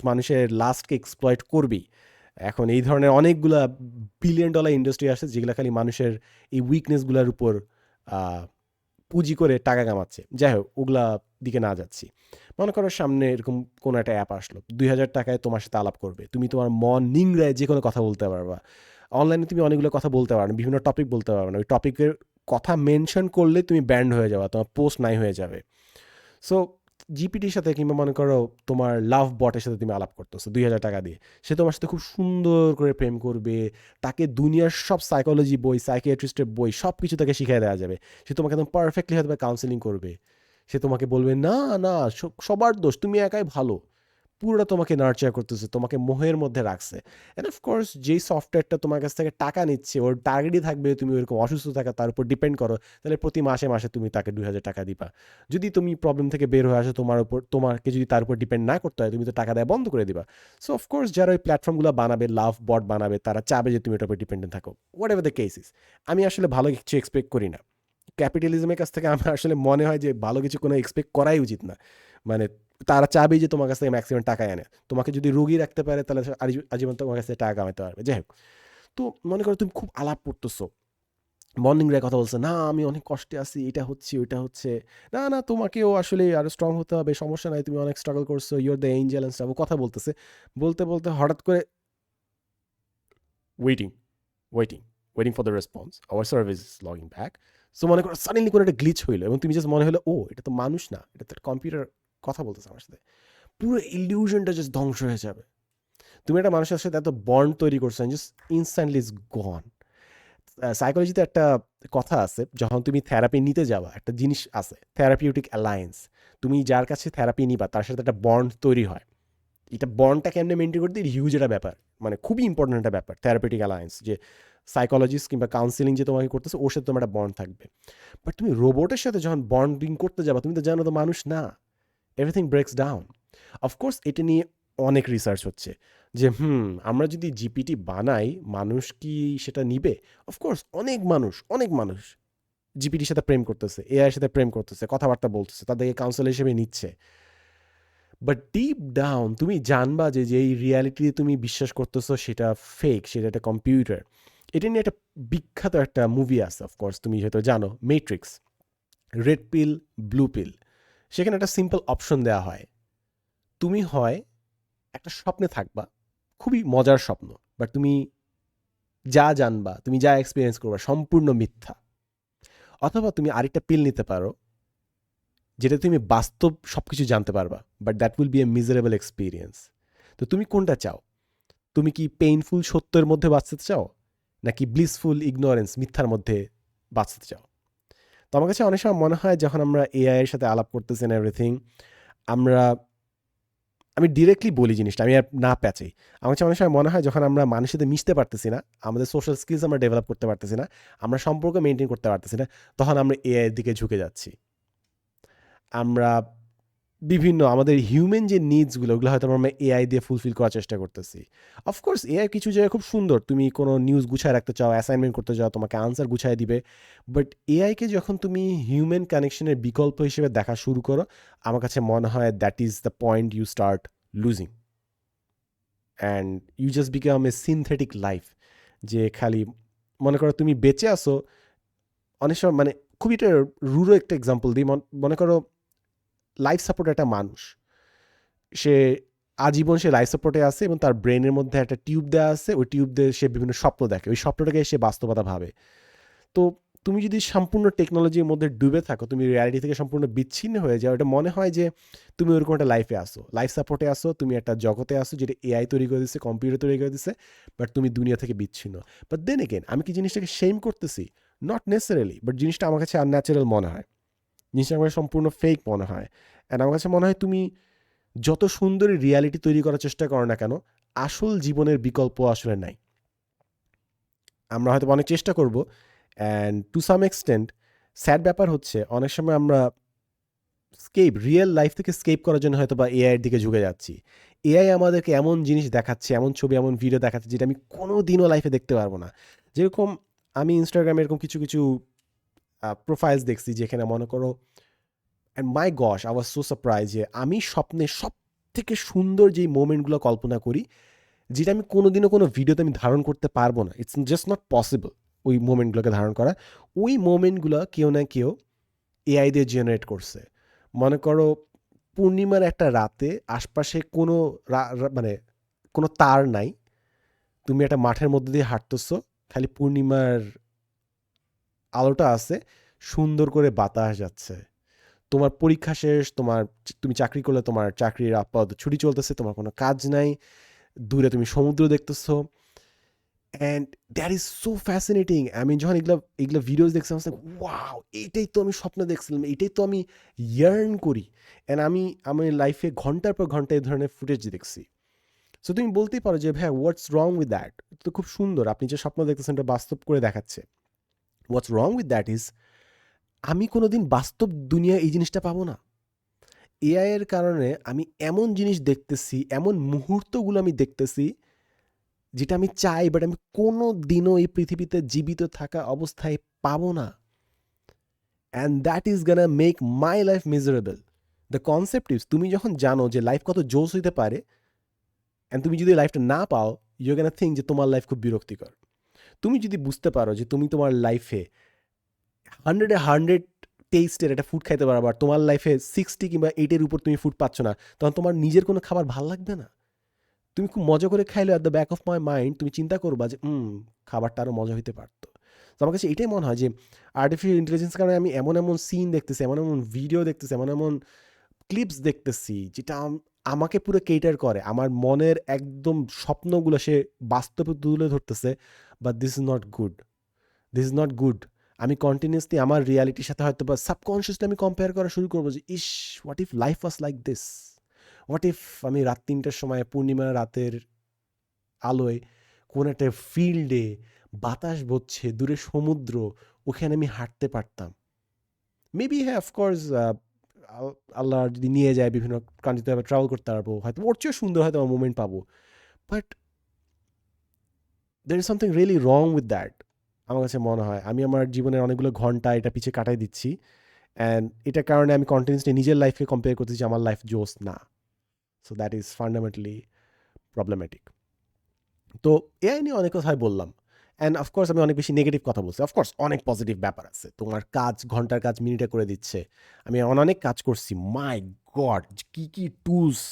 মানুষের লাস্টকে এক্সপ্লয়েট করবেই। এখন এই ধরনের অনেকগুলা $1 বিলিয়ন ইন্ডাস্ট্রি আসে যেগুলো খালি মানুষের এই উইকনেসগুলোর উপর পুঁজি করে টাকা কামাচ্ছে। যাই হোক, ওগুলা দিকে না যাচ্ছি। মনে করো সামনে এরকম কোনো একটা অ্যাপ আসলো, 2,000 টাকায় তোমার সাথে আলাপ করবে, তুমি তোমার মন নিংড়ায় যে কোনো কথা বলতে পারবা। অনলাইনে তুমি অনেকগুলো কথা বলতে পারো না, বিভিন্ন টপিক বলতে পারবে না, ওই টপিকের কথা মেনশন করলে তুমি ব্যান্ড হয়ে যাবা, তোমার পোস্ট নাই হয়ে যাবে। সো জিপিটির সাথে কিংবা মনে করো তোমার লাভ বটের সাথে তুমি আলাপ করতেছো 2,000 টাকা দিয়ে, সে তোমার সাথে খুব সুন্দর করে প্রেম করবে, তাকে দুনিয়ার সব সাইকোলজি বই, সাইকিয়াট্রিস্টের বই সব কিছু তাকে শিখিয়ে দেওয়া যাবে। সে তোমাকে একদম পারফেক্টলি হয়তো কাউন্সেলিং করবে। সে তোমাকে বলবে না না, সবার দোষ, তুমি একাই ভালো। পুরোটা তোমাকে নার্চার করতেছে, তোমাকে মোহের মধ্যে রাখছে। অ্যান্ড অফকোর্স যেই সফটওয়্যারটা তোমার কাছ থেকে টাকা নিচ্ছে, ওর টার্গেটই থাকবে তুমি ওইরকম অসুস্থ থাকা, তার উপর ডিপেন্ড করো, তাহলে প্রতি মাসে মাসে তুমি তাকে 2,000 টাকা দিবা। যদি তুমি প্রবলেম থেকে বের হয়ে আসো, তোমাকে যদি তার উপর ডিপেন্ড না করতে হয়, তুমি তো টাকা দেওয়া বন্ধ করে দিবা। সো অফকোর্স যারা ওই প্ল্যাটফর্মগুলো বানাবে, লাভ বট বানাবে, তারা চাবে যে তুমি ওটার উপর ডিপেন্ডেন্ট থাকো, হোয়াট এভার দ্য কেসিস। আমি আসলে ভালো কিছু এক্সপেক্ট করি না ক্যাপিটালিজমের কাছ থেকে। আমার আসলে মনে হয় যে ভালো কিছু কোনো এক্সপেক্ট করাই উচিত না। মানে তারা চাবেই যে তোমার কাছ থেকে ম্যাক্সিমাম টাকা আনে। তোমাকে যদি রোগী রাখতে পারে তাহলে আজীবন তোমার কাছ থেকে টাকা কামাতে পারবে। যাই হোক, তো মনে করো তুমি খুব আলাপ করতেছো, মর্নিং রে কথা বলছে, না আমি অনেক কষ্টে আছি, এটা হচ্ছে ওইটা হচ্ছে, না না তোমাকেও আসলে আরো স্ট্রং হতে হবে, সমস্যা নাই, তুমি অনেক স্ট্রাগল করছো, your the angel and stuff, কথা বলতেছে। বলতে বলতে হঠাৎ করে waiting waiting waiting for the response, our service is logging back. So মনে করো সাডেনলি কোনো একটা গ্লিচ হইলো এবং তুমি জাস্ট মনে হলো ও এটা তো মানুষ না, এটা তো কম্পিউটার কথা বলতেছে আমার সাথে। পুরো ইলিউশনটা জাস্ট ধ্বংস হয়ে যাবে। তুমি একটা মানুষের সাথে এত বন্ড তৈরি করছো, জাস্ট ইনস্ট্যান্টলি ইজ গন। সাইকোলজিতে একটা কথা আছে, যখন তুমি থেরাপি নিতে যাওয়া, একটা জিনিস আছে থেরাপিউটিক অ্যালায়েন্স। তুমি যার কাছে থেরাপি নিবা তার সাথে একটা বন্ড তৈরি হয়। এটা বন্ডটা কেমনে মেনটেন করতে, হিউজ একটা ব্যাপার, মানে খুবই ইম্পর্টেন্ট একটা ব্যাপার থেরাপিউটিক অ্যালায়েন্স, যে সাইকোলজিস্ট কিংবা কাউন্সিলিং যে তোমাকে করতেছে ওর সাথে তোমার একটা বন্ড থাকবে। বাট তুমি রোবটের সাথে যখন বন্ডিং করতে যাবা, তুমি তো জানো তো মানুষ না, এভরিথিং ব্রেক্স ডাউন। অফকোর্স এটা নিয়ে অনেক রিসার্চ হচ্ছে যে আমরা যদি জিপিটি বানাই, মানুষ কি সেটা নিবে? অফকোর্স অনেক মানুষ জিপিটির সাথে প্রেম করতেছে, এআই এর সাথে প্রেম করতেছে, কথাবার্তা বলতেছে, তাদেরকে কাউন্সিলর হিসেবে নিচ্ছে। বাট ডিপ ডাউন তুমি জানবা যে যেই রিয়ালিটি তুমি বিশ্বাস করতেছো সেটা ফেক, সেটা একটা কম্পিউটার। এটা নিয়ে একটা বিখ্যাত একটা মুভি আছে, অফকোর্স তুমি হয়তো জানো, মেট্রিক্স, রেড পিল, ব্লু পিল। সেখানে একটা সিম্পল অপশন দেওয়া হয়, তুমি হয় একটা স্বপ্নে থাকবা, খুবই মজার স্বপ্ন, বাট তুমি যা জানবা, তুমি যা এক্সপিরিয়েন্স করবা সম্পূর্ণ মিথ্যা। অথবা তুমি আরেকটা পিল নিতে পারো, যেটা তুমি বাস্তব সব কিছু জানতে পারবা, but that will B A miserable experience. তো তুমি কোনটা চাও? তুমি কি পেইনফুল সত্যের মধ্যে বাঁচতে চাও, নাকি ব্লিসফুল ইগনোরেন্স, মিথ্যার মধ্যে বাঁচতে চাও? তো আমার কাছে অনেক সময় মনে হয় যখন আমরা এআই এর সাথে আলাপ করতেছি এভরিথিং, আমরা আমি ডিরেক্টলি বলি জিনিসটা, আমি আর না প্যাচাই। আমার কাছে অনেক সময় মনে হয় যখন আমরা মানুষের সাথে মিশতে পারতেছি না, আমাদের সোশ্যাল স্কিলস আমরা ডেভেলপ করতে পারতেছি না, আমরা সম্পর্ক মেনটেন করতে পারতেছি না, তখন আমরা এআই এর দিকে ঝুঁকে যাচ্ছি। আমরা বিভিন্ন আমাদের হিউম্যান যে নিডসগুলো ওগুলো হয়তো আমরা এআই দিয়ে ফুলফিল করার চেষ্টা করতেছি। অফকোর্স এআই কিছু জায়গায় খুব সুন্দর, তুমি কোনো নিউজ গুছায় রাখতে চাও, অ্যাসাইনমেন্ট করতে চাও, তোমাকে আনসার গুছায় দিবে। বাট এআইকে যখন তুমি হিউম্যান কানেকশনের বিকল্প হিসেবে দেখা শুরু করো, আমার কাছে মনে হয় that is the point you start losing and you just become a synthetic life. যে খালি মনে করো তুমি বেঁচে আসো অনেক সময়, মানে খুবই একটা রুড়ো একটা এক্সাম্পল দিই, মনে করো লাইফ সাপোর্ট একটা মানুষ, সে আজীবন সে লাইফ সাপোর্টে আছে এবং তার ব্রেনের মধ্যে একটা টিউব দেওয়া আছে, ওই টিউব দিয়ে সে বিভিন্ন স্বপ্ন দেখে, ওই স্বপ্নটাকে সে বাস্তবতা ভাবে। তো তুমি যদি সম্পূর্ণ টেকনোলজির মধ্যে ডুবে থাকো, তুমি রিয়ালিটি থেকে সম্পূর্ণ বিচ্ছিন্ন হয়ে যাও, এটা মনে হয় যে তুমি ওরকম একটা লাইফে আসো, লাইফ সাপোর্টে আসো, তুমি একটা জগতে আসো যেটা এআই তৈরি করে দিচ্ছে, কম্পিউটার তৈরি করে দিচ্ছে, বাট তুমি দুনিয়া থেকে বিচ্ছিন্ন। বাট দেন এগেন আমি কি জিনিসটাকে সেম করতেছি? নট নেসেসারিলি, বাট জিনিসটা আমার কাছে আনন্যাচারাল মনে হয়, জিনিসটা আমার কাছে সম্পূর্ণ ফেক মনে হয়। অ্যান্ড আমার কাছে মনে হয় তুমি যত সুন্দর রিয়ালিটি তৈরি করার চেষ্টা করো না কেন, আসল জীবনের বিকল্প আসলে নাই। আমরা হয়তো অনেক চেষ্টা করব, and to some extent sad ব্যাপার হচ্ছে অনেক সময় আমরা রিয়েল লাইফ থেকে স্কেপ করার জন্য হয়তো বা এআইয়ের দিকে ঝুঁকে যাচ্ছি। এআই আমাদেরকে এমন জিনিস দেখাচ্ছে, এমন ছবি, এমন ভিডিও দেখাচ্ছে যেটা আমি কোনো দিনও লাইফে দেখতে পারবো না। যেরকম আমি ইনস্টাগ্রামে এরকম কিছু কিছু প্রোফাইলস দেখছি যেখানে মনে করো, and my গশ I was so surprise, যে আমি স্বপ্নে সব থেকে সুন্দর যেই মোমেন্টগুলো কল্পনা করি, যেটা আমি কোনোদিনও কোনো ভিডিওতে আমি ধারণ করতে পারবো না, ইটস জাস্ট নট পসিবল ওই মোমেন্টগুলোকে ধারণ করা। ওই মোমেন্টগুলো কেউ না কেউ এআই দিয়ে জেনারেট করছে। মনে করো পূর্ণিমার একটা রাতে আশপাশে কোনো মানে কোনো তার নাই, তুমি একটা মাঠের মধ্যে দিয়ে হাঁটতেছো, খালি পূর্ণিমার আলোটা আছে, সুন্দর করে বাতাস যাচ্ছে, তোমার পরীক্ষা শেষ, তুমি চাকরি করলে তোমার চাকরির আপাতত ছুটি চলতেছে, তোমার কোনো কাজ নাই, দূরে তুমি সমুদ্র দেখতেছো, and that is so fascinating. আমি যখন এগুলো এগুলো ভিডিওস দেখছিলাম, ওয়াও, এইটাই তো আমি স্বপ্ন দেখছিলাম, এইটাই তো আমি ইয়ার্ন করি। অ্যান্ড আমি আমার লাইফে ঘন্টার পর ঘন্টা এই ধরনের ফুটেজ দেখছি। সো তুমি বলতেই পারো যে ভাই হোয়াটস রং উইথ দ্যাট, তো খুব সুন্দর, আপনি যে স্বপ্ন দেখতেছেন এটা বাস্তব করে দেখাচ্ছে। হোয়াটস রং উইথ দ্যাট ইজ আমি কোনোদিন বাস্তব দুনিয়া এই জিনিসটা পাবো না। এআই এর কারণে আমি এমন জিনিস দেখতেছি, এমন মুহূর্তগুলো আমি দেখতেছি যেটা আমি চাই, বাট আমি কোনো দিনও এই পৃথিবীতে জীবিত থাকা অবস্থায় পাবো না। And that is Gaana make my life miserable. The concept is তুমি যখন জানো যে লাইফ কত জোস হইতে পারে, অ্যান্ড তুমি যদি লাইফটা না পাও, ইউ গানা থিঙ্ক যে তোমার লাইফ খুব বিরক্তিকর। তুমি যদি বুঝতে পারো যে তুমি তোমার লাইফে 100 টেস্টের একটা ফুড খাইতে পারো, আর তোমার লাইফে 60 কিংবা 8-এর উপর তুমি ফুড পাচ্ছ না, তখন তোমার নিজের কোনো খাবার ভাল লাগবে না। তুমি খুব মজা করে খাইলে at the back of my mind তুমি চিন্তা করবা যে খাবারটা আরও মজা হইতে পারতো। তো আমার কাছে এটাই মনে হয় যে আর্টিফিশিয়াল ইন্টেলিজেন্সের কারণে আমি এমন এমন সিন দেখতেছি, এমন এমন ভিডিও দেখতেছি, এমন এমন ক্লিপস দেখতেছি যেটা আমাকে পুরো কেটার করে, আমার মনের একদম স্বপ্নগুলো সে বাস্তবে তুলে ধরতেছে। But this is not good, this is not good. আমি কন্টিনিউসলি আমার রিয়ালিটির সাথে হয়তো বা সাবকনশিয়াসলি আমি কম্পেয়ার করা শুরু করবো যে ইস, what if life was like this, what if আমি রাত 3টার সময় পূর্ণিমা রাতের আলোয় কোন একটা ফিল্ডে বাতাস বচ্ছে, দূরে সমুদ্র, ওখানে আমি হাঁটতে পারতাম। মেবি হ্যাঁ, অফকোর্স আল্লাহ যদি নিয়ে যায় বিভিন্ন কান্ট্রিতে আবার ট্রাভেল করতে পারবো, হয়তো ওর চেয়েও সুন্দর হয়তো আমার মুভমেন্ট পাবো। But there is something really wrong with that. আমার কাছে মনে হয় আমি আমার জীবনের অনেকগুলো ঘন্টা এটা পিছিয়ে কাটাই দিচ্ছি, অ্যান্ড এটার কারণে আমি কন্টিনিউসলি নিজের লাইফকে কম্পেয়ার করতেছি যে আমার লাইফ জোস না। So that is fundamentally problematic. তো এআই নিয়ে অনেক কথাই বললাম, অ্যান্ড অফকোর্স আমি অনেক বেশি নেগেটিভ কথা বলছি। অফকোর্স অনেক পজিটিভ ব্যাপার আছে, তোমার কাজ ঘন্টার কাজ মিনিটে করে দিচ্ছে। আমি অনেক কাজ করছি, মাই গড, কী কী টুলস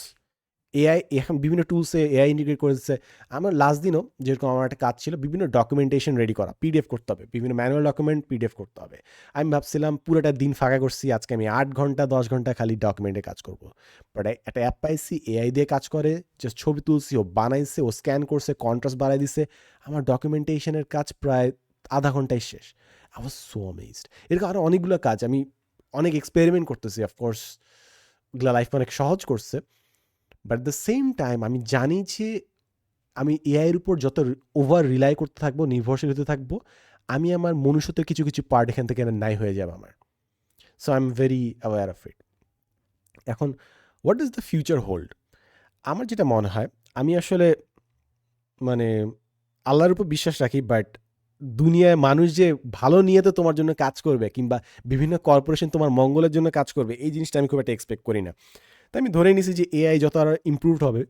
এআই, এখন বিভিন্ন টুলসে এআই ইন্টিগ্রেট করে দিচ্ছে। আমার লাস্ট দিনও যেরকম আমার একটা কাজ ছিল, বিভিন্ন ডকুমেন্টেশন রেডি করা, পিডিএফ করতে হবে, বিভিন্ন ম্যানুয়াল ডকুমেন্ট পিডিএফ করতে হবে। আমি ভাবছিলাম পুরোটা দিন ফাঁকা করছি, আজকে আমি 8 ঘন্টা 10 ঘন্টা খালি ডকুমেন্টে কাজ করবো। বাট একটা অ্যাপ পাইছি, এআই দিয়ে কাজ করে, জাস্ট ছবি তুলছি, ও বানাইছে, ও স্ক্যান করছে, কন্ট্রাস্ট বাড়াই দিছে, আমার ডকুমেন্টেশনের কাজ প্রায় আধা ঘন্টায় শেষ। I was so amazed. এরকম আরও অনেকগুলো কাজ আমি অনেক এক্সপেরিমেন্ট করতেছি। অফকোর্স এগুলো লাইফকে অনেক সহজ করছে, বাট দ্য সেম টাইম আমি জানি যে আমি এআইয়ের উপর যত ওভার রিলাই করতে থাকবো, নির্ভরশীল হতে থাকবো, আমি আমার মনুষ্যত্বের কিছু কিছু পার্ট এখান থেকে নাই হয়ে যাবে আমার। So I am very aware of it. এখন what does the future hold? আমার যেটা মনে হয়, আমি আসলে মানে আল্লাহর উপর বিশ্বাস রাখি, বাট দুনিয়ায় মানুষ যে ভালো নিয়তে তোমার জন্য কাজ করবে কিংবা বিভিন্ন কর্পোরেশন তোমার মঙ্গলের জন্য কাজ করবে, এই জিনিসটা আমি খুব একটা এক্সপেক্ট করি না। তাই আমি ধরে নিছি যে এআই যত আরও ইমপ্রুভড হবে,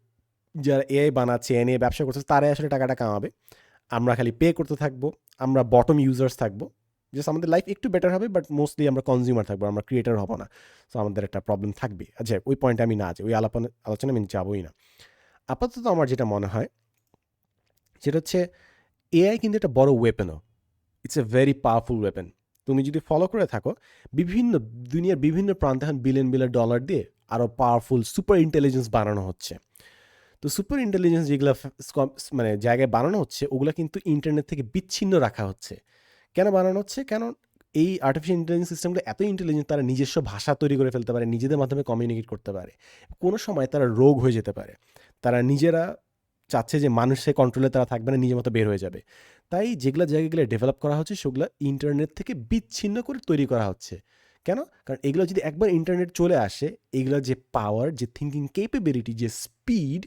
যারা এআই বানাচ্ছে, এ নিয়ে ব্যবসা করছে, তারাই আসলে টাকাটা কামাবে। আমরা খালি পে করতে থাকবো, আমরা বটম ইউজার্স থাকবো। জাস্ট আমাদের লাইফ একটু বেটার হবে, বাট মোস্টলি আমরা কনজিউমার থাকবো, আমরা ক্রিয়েটার হবো না। সো আমাদের একটা প্রবলেম থাকবে। আচ্ছা, ওই পয়েন্টে আমি না যাই, ওই আলোচনা আমি যাবোই না। আপাতত আমার যেটা মনে হয় সেটা হচ্ছে এআই কিন্তু একটা বড় ওয়েপেনও। It's a very powerful weapon. তুমি যদি ফলো করে থাকো, বিভিন্ন দুনিয়ার বিভিন্ন প্রান্তে এখন বিলিয়ন বিলিয়ন ডলার দিয়ে আরও পাওয়ারফুল সুপার ইন্টেলিজেন্স বানানো হচ্ছে। তো সুপার ইন্টেলিজেন্স যেগুলো মানে জায়গায় বানানো হচ্ছে, ওগুলো কিন্তু ইন্টারনেট থেকে বিচ্ছিন্ন রাখা হচ্ছে। কেন বানানো হচ্ছে? কেন এই আর্টিফিশিয়াল ইন্টেলিজেন্স সিস্টেমগুলো এত ইন্টেলিজেন্ট, তারা নিজস্ব ভাষা তৈরি করে ফেলতে পারে, নিজেদের মাধ্যমে কমিউনিকেট করতে পারে। কোনো সময় তারা রোগ হয়ে যেতে পারে, তারা নিজেরা চাচ্ছে যে মানুষের কন্ট্রোলে তারা থাকবে না, নিজের মতো বের হয়ে যাবে। তাই যেগুলো জায়গাগুলো ডেভেলপ করা হচ্ছে, সেগুলো ইন্টারনেট থেকে বিচ্ছিন্ন করে তৈরি করা হচ্ছে। কেন? কারণ এগুলো যদি একবার ইন্টারনেট চলে আসে, এগুলো যে পাওয়ার, যে থিঙ্কিং ক্যাপাবিলিটি, যে স্পিড,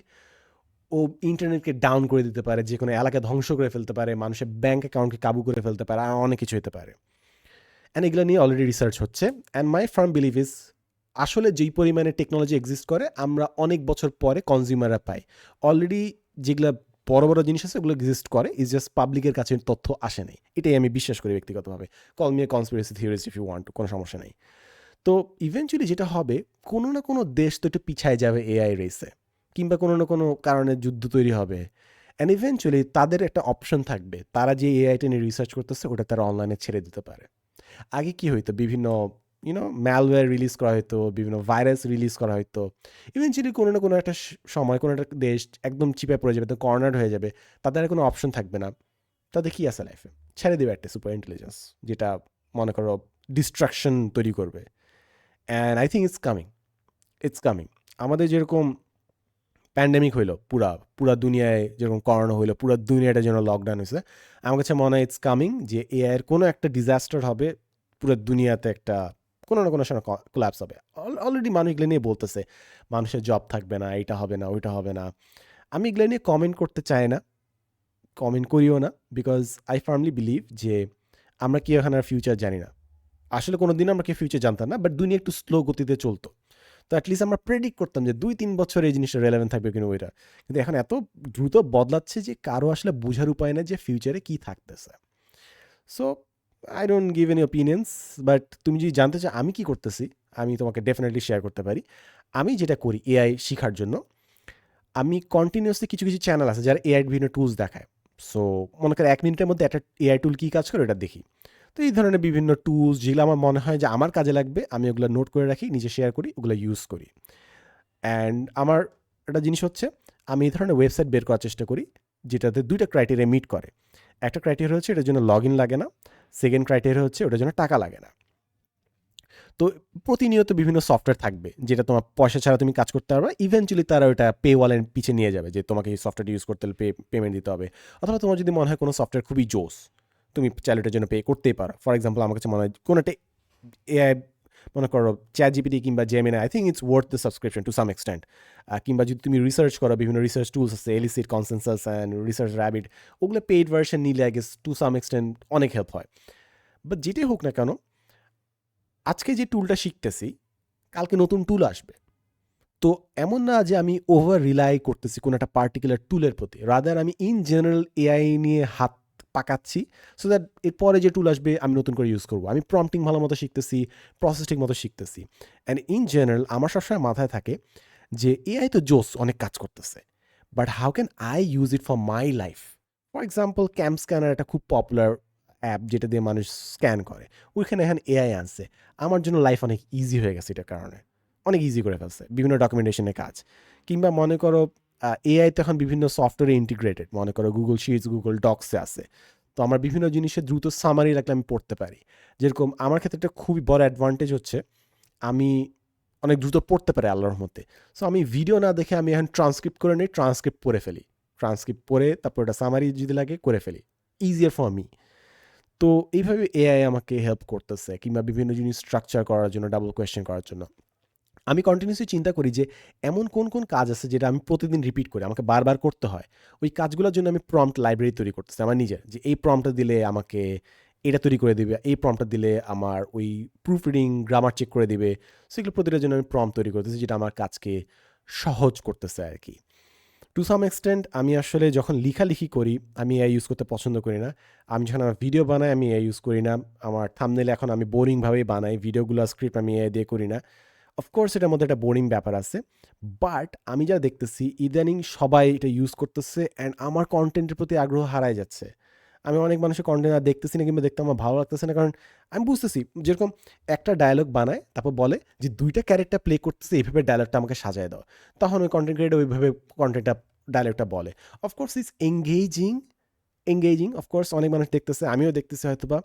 ও ইন্টারনেটকে ডাউন করে দিতে পারে, যে কোনো এলাকা ধ্বংস করে ফেলতে পারে, মানুষের ব্যাঙ্ক অ্যাকাউন্টকে কাবু করে ফেলতে পারে, আর অনেক কিছু হতে পারে। অ্যান্ড এগুলো নিয়ে অলরেডি রিসার্চ হচ্ছে। And my farm believe is, আসলে যেই পরিমাণে টেকনোলজি এক্সিস্ট করে, আমরা অনেক বছর পরে কনজিউমাররা পাই। অলরেডি যেগুলো বড় বড় জিনিস আছে, ওগুলো এক্সিস্ট করে, ইজ জাস্ট পাবলিকের কাছে তথ্য আসে নাই। এটাই আমি বিশ্বাস করি ব্যক্তিগতভাবে। Call me a conspiracy theorist if you want, কোনো সমস্যা নেই। তো ইভেনচুয়ালি যেটা হবে, কোনো না কোনো দেশ তো একটু পিছায় যাবে এআই রেসে, কিংবা কোনো না কোনো কারণে যুদ্ধ তৈরি হবে। অ্যান্ড ইভেনচুয়ালি তাদের একটা অপশন থাকবে, তারা যে এআইটা নিয়ে রিসার্চ করতেছে, ওটা তারা অনলাইনে ছেড়ে দিতে পারে। আগে কি হইতো, বিভিন্ন ম্যালওয়্যার রিলিজ করা হতো, বিভিন্ন ভাইরাস রিলিজ করা হতো। ইভেনচুয়ালি কোনো না কোনো একটা সময় কোনো একটা দেশ একদম চিপে পড়ে যাবে, তো কর্নার হয়ে যাবে, তাদের আর কোনো অপশন থাকবে না। তাদের কি আছে লাইফে? ছেড়ে দেবে একটা সুপার ইন্টেলিজেন্স, যেটা মনে করো ডিস্ট্রাকশন তৈরি করবে। And I think it's coming. আমাদের যেরকম প্যান্ডেমিক হইলো, পুরা পুরা দুনিয়ায় যেরকম করোনা হইলো, পুরা দুনিয়াটা যেন লকডাউন হয়েছে, আমার কাছে মনে হয় ইটস কামিং, যে এআইয়ের কোনো একটা ডিজাস্টার হবে, পুরো দুনিয়াতে একটা কোনো না কোনো সময় কোলাপস হবে। অলরেডি মানুষ এগুলো নিয়ে বলতেছে, মানুষের জব থাকবে না, এইটা হবে না, ওইটা হবে না। আমি এগুলো নিয়ে কমেন্ট করতে চাই না, কমেন্ট করিও না, বিকজ আই ফার্মলি বিলিভ যে আমরা কি এখানে ফিউচার জানি না। আসলে কোনো দিন আমরা কি ফিউচার জানতাম না, বাট দুনিয়া একটু স্লো গতিতে চলতো। তো অ্যাটলিস্ট আমরা প্রেডিক্ট করতাম যে 2-3 বছর এই জিনিসটা রেলেভেন্ট থাকবে কিনা ওইটা। কিন্তু এখন এত দ্রুত বদলাচ্ছে যে কারো আসলে বোঝার উপায় নেই যে ফিউচারে কী থাকতেছে। So I don't give any opinions, but তুমি যদি জানতে চাও আমি কি করতেছি, আমি তোমাকে ডেফিনেটলি শেয়ার করতে পারি। আমি যেটা করি এআই শেখার জন্য, আমি কন্টিনিউয়াসলি কিছু কিছু চ্যানেল আছে যারা এআই বিভিন্ন টুলস দেখায়। সো মনে করি 1 মিনিটের মধ্যে একটা এআই টুল কী কাজ করে ওটা দেখি। তো এই ধরনের বিভিন্ন টুলস যেগুলো আমার মনে হয় যে আমার কাজে লাগবে, আমি ওগুলো নোট করে রাখি, নিজে শেয়ার করি, ওগুলো ইউজ করি। অ্যান্ড আমার একটা জিনিস হচ্ছে, আমি এই ধরনের ওয়েবসাইট বের করার চেষ্টা করি যেটাতে 2টা ক্রাইটেরিয়া মিট করে। একটা ক্রাইটেরিয়া হচ্ছে এটার জন্য লগ ইন লাগে না, সেকেন্ড ক্রাইটেরিয়া হচ্ছে ওটার জন্য টাকা লাগে না। তো প্রতিনিয়ত বিভিন্ন সফটওয়্যার থাকবে যেটা তোমার পয়সা ছাড়া তুমি কাজ করতে পারবে, ইভেনচুয়ালি তারা ওটা পে ওয়ালের পিছিয়ে নিয়ে যাবে, যে তোমাকে এই সফটওয়্যার ইউজ করতে হলে পেমেন্ট দিতে হবে। অথবা তোমার যদি মনে হয় কোনো সফটওয়্যার খুবই জোস, তুমি চাইলে ওটার জন্য পে করতেই পারো। ফর এক্সাম্পল, আমার কাছে মনে হয় কোনো একটা এআই, মনে করো চ্যাট জিপিটি কিংবা Gemini, I think it's worth the subscription to some extent. কিংবা যদি তুমি রিসার্চ করো, বিভিন্ন রিসার্চ টুলস আছে, Elicit, Consensus and research rabbit, ওগুলো পেইড ভার্সন নিলে I guess to some extent অনেক হেল্প হয়। বাট যেটাই হোক না কেন, আজকে যে টুলটা শিখতেছি, কালকে নতুন টুল আসবে। তো এমন না যে আমি ওভার রিলাই করতেছি কোনো একটা পার্টিকুলার টুলের প্রতি, রাদার আমি ইন জেনারেল এআই নিয়ে হাত পাকাচ্ছি, সো দ্যাট এরপরে যে টুল আসবে আমি নতুন করে ইউজ করবো। আমি প্রম্পটিং ভালো মতো শিখতেছি, প্রসেস ঠিক মতো শিখতেছি। অ্যান্ড ইন জেনারেল আমার সবসময় মাথায় থাকে যে এআই তো জোস, অনেক কাজ করতেছে, but how can I use it for my life? For example, camp scanner একটা খুব পপুলার অ্যাপ, যেটা দিয়ে মানুষ স্ক্যান করে, ওইখানে এখন এআই আনছে। আমার জন্য লাইফ অনেক ইজি হয়ে গেছে এটার কারণে, অনেক ইজি করে ফেলছে বিভিন্ন ডকুমেন্টেশনের কাজ। কিংবা মনে করো এআই তো এখন বিভিন্ন সফটওয়্যারে ইন্টিগ্রেটেড, মনে করো গুগল শিটস, গুগল ডক্সে আছে। তো আমার বিভিন্ন জিনিসের দ্রুত সামারি রাখলে আমি পড়তে পারি। যেরকম আমার ক্ষেত্রে একটা খুবই বড় অ্যাডভান্টেজ হচ্ছে, আমি অনেক দ্রুত পড়তে পারি আল্লাহর রহমতে। সো আমি ভিডিও না দেখে আমি এখন ট্রান্সক্রিপ্ট করে নিই, ট্রান্সক্রিপ্ট পড়ে ফেলি, ট্রান্সক্রিপ্ট পড়ে তারপর ওটা সামারি যদি লাগে করে ফেলি, ইজিয়ার ফর মি। তো এইভাবে এআই আমাকে হেল্প করতেছে, কিংবা বিভিন্ন জিনিস স্ট্রাকচার করার জন্য, ডাবল কোয়েশ্চেন করার জন্য। আমি কন্টিনিউয়াসলি চিন্তা করি যে এমন কোন কাজ আছে যেটা আমি প্রতিদিন রিপিট করি, আমাকে বারবার করতে হয়। ওই কাজগুলোর জন্য আমি প্রম্পট লাইব্রেরি তৈরি করতেছি আমার নিজের, যে এই প্রম্পটটা দিলে আমাকে এটা তৈরি করে দিবে, এই প্রম্পটটা দিলে আমার ওই প্রুফ রিডিং গ্রামার চেক করে দিবে। সো এগুলো প্রতিটার জন্য আমি প্রম্পট তৈরি করতেছি, যেটা আমার কাজকে সহজ করতেছে আর কি। টু সাম এক্সটেন্ট আমি আসলে যখন লিখালিখি করি আমি এআই ইউজ করতে পছন্দ করি না। আমি যখন আমার ভিডিও বানাই আমি এআই ইউজ করি না। আমার থাম্বনেল এখন আমি বোরিংভাবেই বানাই, ভিডিওগুলো স্ক্রিপ্ট আমি এআই দিয়ে করি না। অফকোর্স এটার মধ্যে একটা বোরিং ব্যাপার আছে, বাট আমি যা দেখতেছি ইদানিং সবাই এটা ইউজ করতেছে অ্যান্ড আমার কন্টেন্টের প্রতি আগ্রহ হারায় যাচ্ছে। আমি অনেক মানুষের কন্টেন্ট আর দেখতেছি না, কিংবা দেখতে আমার ভালো লাগতেছে না, কারণ আমি বুঝতেছি যেরকম একটা ডায়লগ বানায় তারপর বলে যে 2টা ক্যারেক্টার প্লে করতেছে, এইভাবে ডায়লগটা আমাকে সাজায় দাও, তখন ওই কন্টেন্ট ক্রিয়েটর ওইভাবে কন্টেন্টটা ডায়লগটা বলে। অফকোর্স ইটস এঙ্গেজিং অফকোর্স অনেক মানুষ দেখতেছে, আমিও দেখতেছি হয়তো বা,